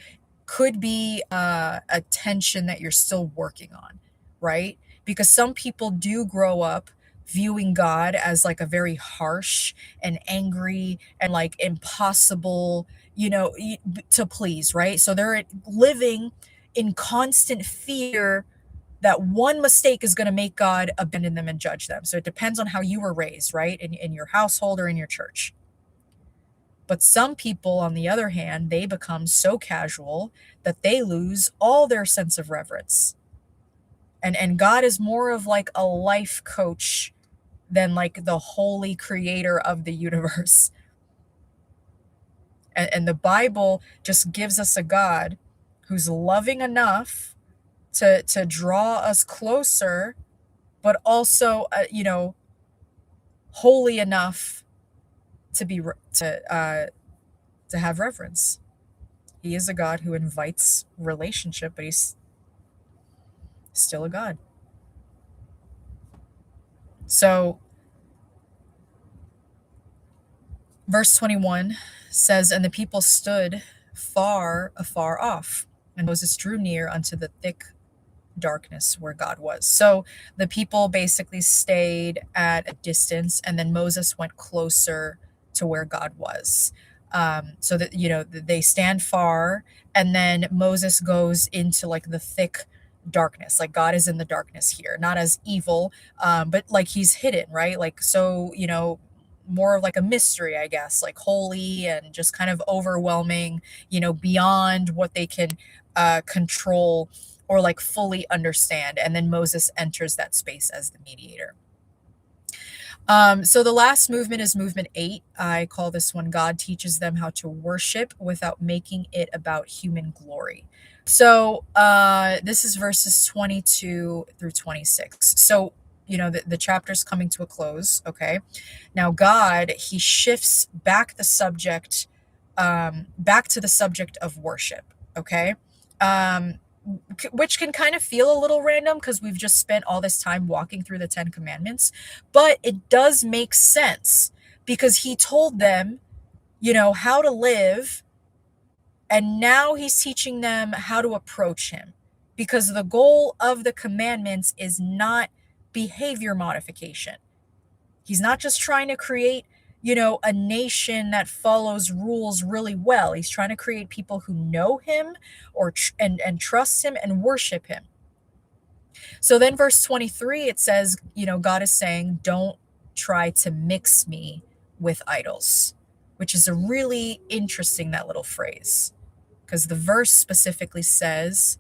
[SPEAKER 1] could be a tension that you're still working on, right? Because some people do grow up viewing God as like a very harsh and angry and like impossible, to please, right? So they're living in constant fear that one mistake is going to make God abandon them and judge them. So it depends on how you were raised, right? In your household or in your church. But some people, on the other hand, they become so casual that they lose all their sense of reverence. And God is more of like a life coach than like the holy creator of the universe. And the Bible just gives us a God who's loving enough to draw us closer, but also, holy enough to be to have reverence. He is a God who invites relationship, but he's still a God. So, verse 21 says, "And the people stood afar off, and Moses drew near unto the thick darkness where God was." So the people basically stayed at a distance, and then Moses went closer to where God was. So that, they stand far, and then Moses goes into like the thick darkness. Like God is in the darkness here, not as evil, but like he's hidden, right? Like, so, more of like a mystery, I guess, like holy and just kind of overwhelming, beyond what they can control or like fully understand. And then Moses enters that space as the mediator. So the last movement is movement 8. I call this one God teaches them how to worship without making it about human glory. So this is verses 22 through 26. So, the chapter's coming to a close. Okay. Now God, he shifts back the subject, back to the subject of worship. Okay. Which can kind of feel a little random because we've just spent all this time walking through the 10 commandments, but it does make sense because he told them, how to live, and now he's teaching them how to approach him, because the goal of the commandments is not behavior modification. He's not just trying to create, a nation that follows rules really well. He's trying to create people who know him and trust him and worship him. So then verse 23, it says, God is saying, don't try to mix me with idols, which is a really interesting, that little phrase, because the verse specifically says,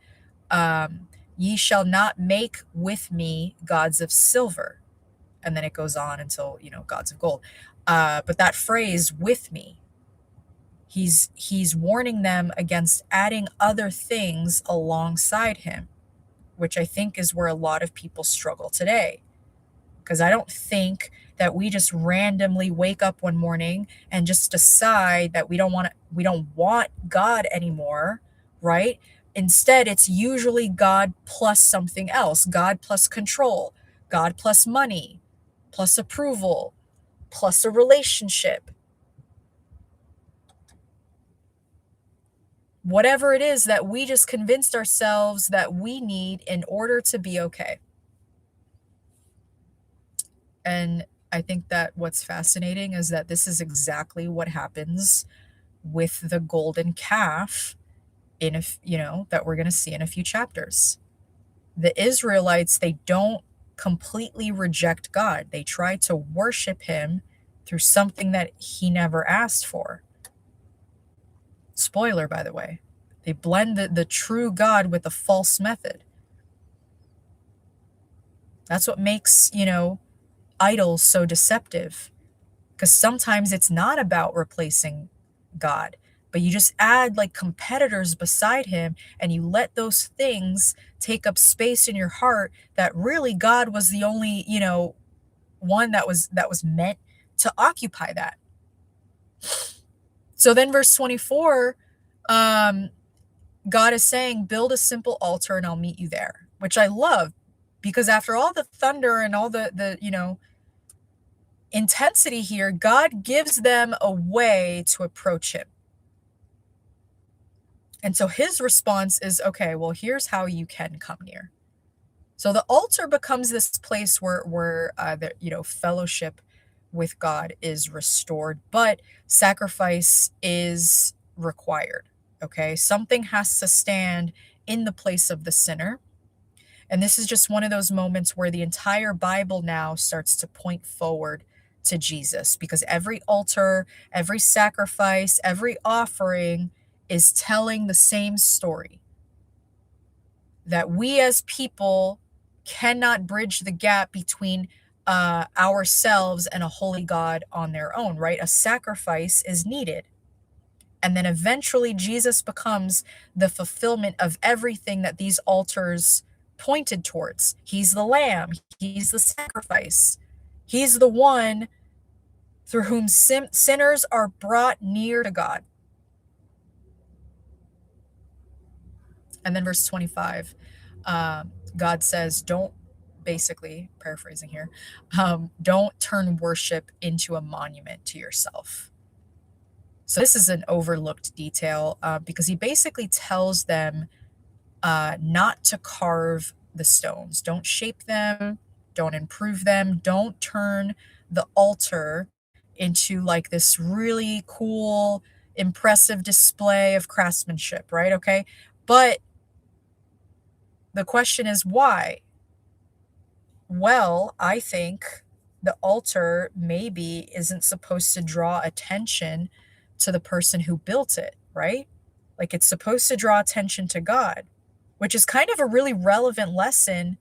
[SPEAKER 1] ye shall not make with me gods of silver. And then it goes on until, gods of gold. But that phrase, with me, he's warning them against adding other things alongside him, which I think is where a lot of people struggle today. Because I don't think that we just randomly wake up one morning and just decide that we don't want God anymore, right? Instead, it's usually God plus something else, God plus control, God plus money, plus approval, plus a relationship. Whatever it is that we just convinced ourselves that we need in order to be okay. And I think that what's fascinating is that this is exactly what happens with the golden calf that we're going to see in a few chapters. The Israelites, they don't completely reject God. They try to worship him through something that he never asked for. Spoiler, by the way. They blend the true God with a false method. That's what makes, idols so deceptive. Because sometimes it's not about replacing God, but you just add like competitors beside him and you let those things take up space in your heart that really God was the only, one that was meant to occupy that. So then verse 24, God is saying, build a simple altar and I'll meet you there, which I love because after all the thunder and all the intensity here, God gives them a way to approach him. And so his response is, okay, well, here's how you can come near. So the altar becomes this place where fellowship with God is restored, but sacrifice is required. Okay, something has to stand in the place of the sinner. And this is just one of those moments where the entire Bible now starts to point forward to Jesus because every altar, every sacrifice, every offering is telling the same story that we as people cannot bridge the gap between ourselves and a holy God on their own, right? A sacrifice is needed. And then eventually Jesus becomes the fulfillment of everything that these altars pointed towards. He's the lamb, he's the sacrifice, he's the one through whom sinners are brought near to God. And then verse 25, God says, don't, basically paraphrasing here, don't turn worship into a monument to yourself. So this is an overlooked detail because he basically tells them not to carve the stones. Don't shape them. Don't improve them. Don't turn the altar into like this really cool, impressive display of craftsmanship, right? Okay. But the question is why? Well, I think the altar maybe isn't supposed to draw attention to the person who built it, right? Like it's supposed to draw attention to God, which is kind of a really relevant lesson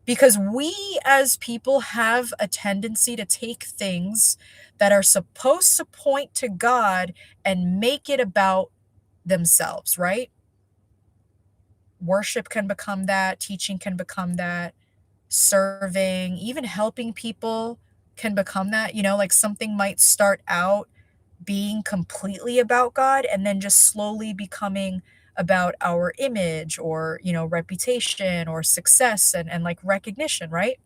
[SPEAKER 1] because we as people have a tendency to take things that are supposed to point to God and make it about themselves, right? Worship can become that, teaching can become that, serving, even helping people can become that. Like something might start out being completely about God and then just slowly becoming about our image or, reputation or success and like recognition, right?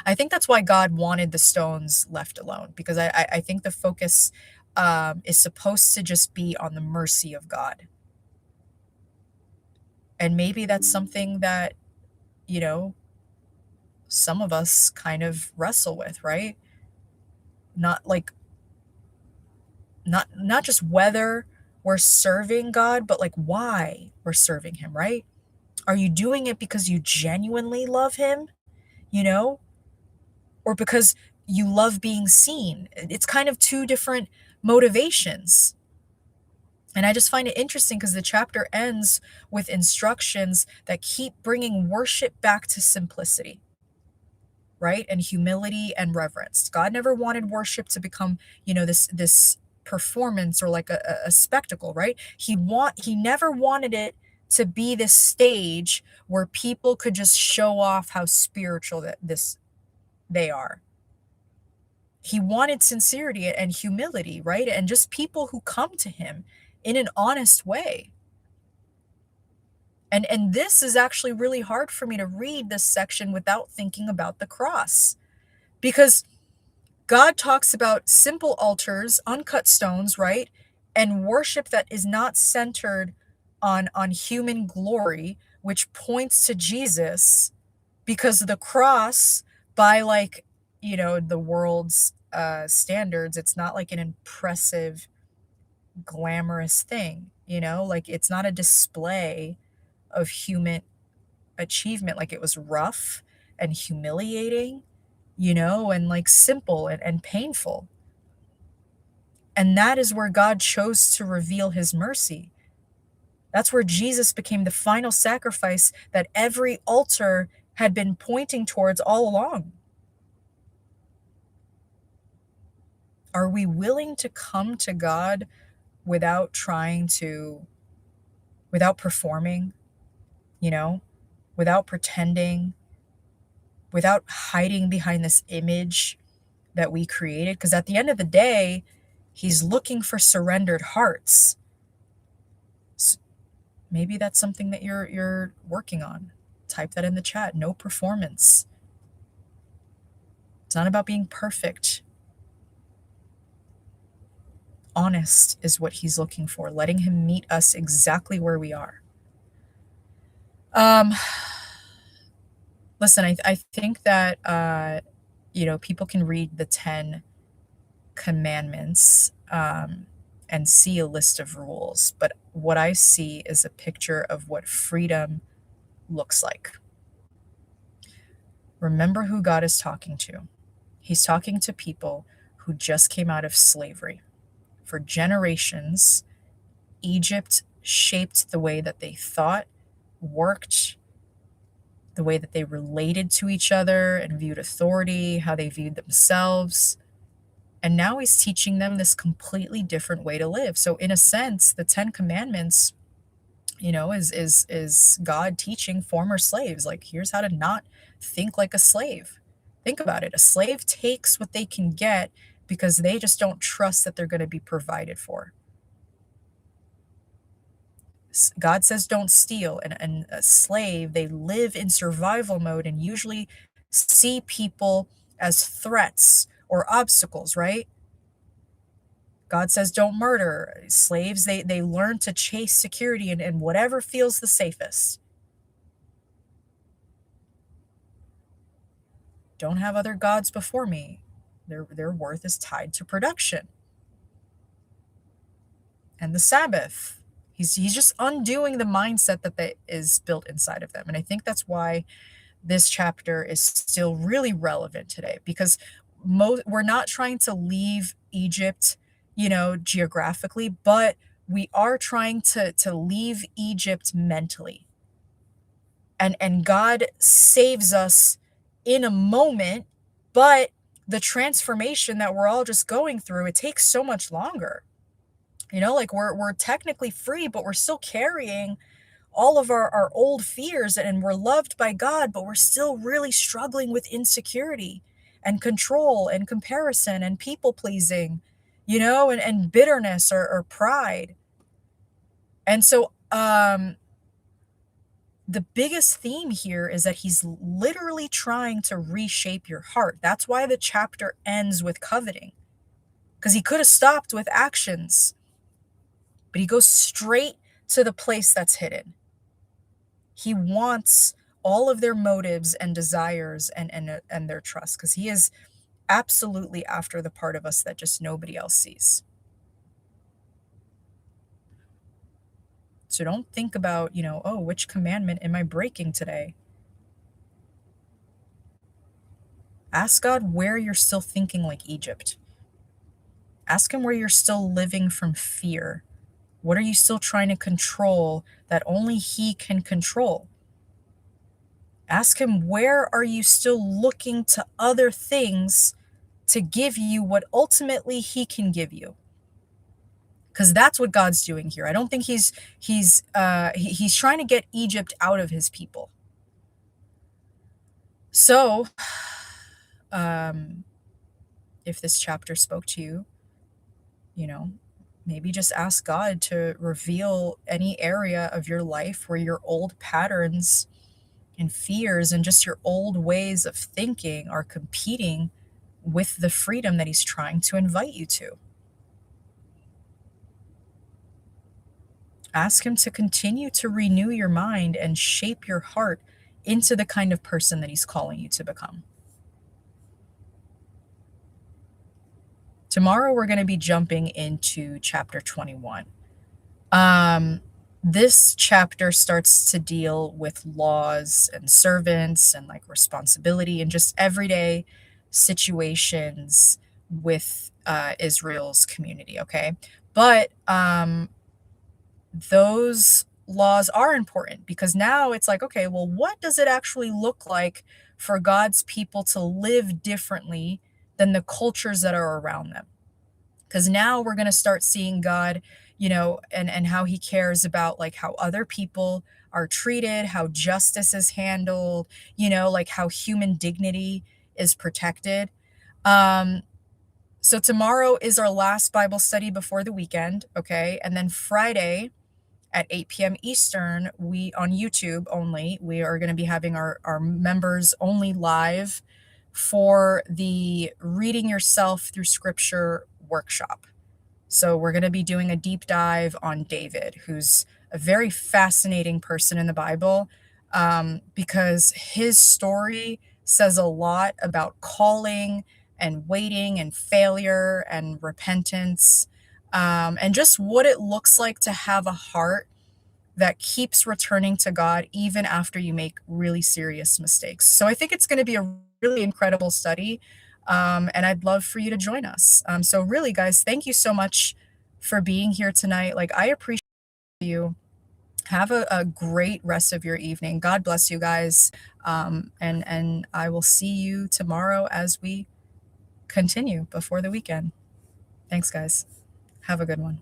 [SPEAKER 1] I think that's why God wanted the stones left alone because I think the focus is supposed to just be on the mercy of God. And maybe that's something that, you know, some of us kind of wrestle with, right? Not like not just whether we're serving God, but like why we're serving him, right? Are you doing it because you genuinely love him, you know, or because you love being seen? It's kind of two different motivations. And I just find it interesting because the chapter ends with instructions that keep bringing worship back to simplicity, right? And humility and reverence. God never wanted worship to become, this performance or like a spectacle, right? He never wanted it to be this stage where people could just show off how spiritual they are. He wanted sincerity and humility, right? And just people who come to him in an honest way. And this is actually really hard for me to read this section without thinking about the cross. Because God talks about simple altars, uncut stones, right? And worship that is not centered on human glory, which points to Jesus, because the cross, by like, the world's standards, it's not like an impressive, glamorous thing, like it's not a display of human achievement. Like, it was rough and humiliating, and like simple and painful. And that is where God chose to reveal his mercy. That's where Jesus became the final sacrifice that every altar had been pointing towards all along. Are we willing to come to God without without performing, you know, without pretending, without hiding behind this image that we created? Because at the end of the day, he's looking for surrendered hearts. Maybe that's something that you're working on. Type that in the chat. No performance. It's not about being perfect. Honest is what he's looking for, letting him meet us exactly where we are. Um, Listen, I think that people can read the 10 commandments and see a list of rules, but what I see is a picture of what freedom looks like. Remember who God is talking to. He's talking to people who just came out of slavery. For generations, Egypt shaped the way that they thought, worked, the way that they related to each other and viewed authority, how they viewed themselves. And now he's teaching them this completely different way to live. So in a sense, the 10 commandments, is God teaching former slaves, like, here's how to not think like a slave. Think about it. A slave takes what they can get because they just don't trust that they're going to be provided for. God says don't steal, and a slave, they live in survival mode and usually see people as threats or obstacles, right? God says don't murder. Slaves, they learn to chase security and whatever feels the safest. Don't have other gods before me. Their worth is tied to production. And the Sabbath. He's just undoing the mindset that is built inside of them. And I think that's why this chapter is still really relevant today, because we're not trying to leave Egypt, geographically, but we are trying to leave Egypt mentally. And God saves us in a moment, but the transformation that we're all just going through, it takes so much longer. Like, we're technically free, but we're still carrying all of our old fears, and we're loved by God, but we're still really struggling with insecurity and control and comparison and people pleasing, and bitterness or pride. And so the biggest theme here is that he's literally trying to reshape your heart. That's why the chapter ends with coveting, because he could have stopped with actions, but he goes straight to the place that's hidden. He wants all of their motives and desires and their trust, because he is absolutely after the part of us that just nobody else sees. So don't think about, oh, which commandment am I breaking today? Ask God where you're still thinking like Egypt. Ask him where you're still living from fear. What are you still trying to control that only he can control? Ask him, where are you still looking to other things to give you what ultimately he can give you? Because that's what God's doing here. I don't think he's trying to get Egypt out of his people. So, if this chapter spoke to you, maybe just ask God to reveal any area of your life where your old patterns and fears and just your old ways of thinking are competing with the freedom that He's trying to invite you to. Ask Him to continue to renew your mind and shape your heart into the kind of person that He's calling you to become. Tomorrow, we're going to be jumping into chapter 21. Um, this chapter starts to deal with laws and servants and like responsibility and just everyday situations with Israel's community. Okay. But those laws are important because now it's like, okay, well, what does it actually look like for God's people to live differently than the cultures that are around them? Because now we're going to start seeing God, and how He cares about like how other people are treated, how justice is handled, like how human dignity is protected. um so tomorrow is our last Bible study before the weekend, okay? And then Friday at 8 p.m. Eastern, we on YouTube only, we are going to be having our members only live for the Reading Yourself Through Scripture workshop. So we're going to be doing a deep dive on David, who's a very fascinating person in the Bible, because his story says a lot about calling and waiting and failure and repentance, and just what it looks like to have a heart that keeps returning to God even after you make really serious mistakes. So I think it's going to be a really incredible study. And I'd love for you to join us. So, really, guys, thank you so much for being here tonight. Like, I appreciate you. Have a great rest of your evening. God bless you guys. And I will see you tomorrow as we continue before the weekend. Thanks, guys. Have a good one.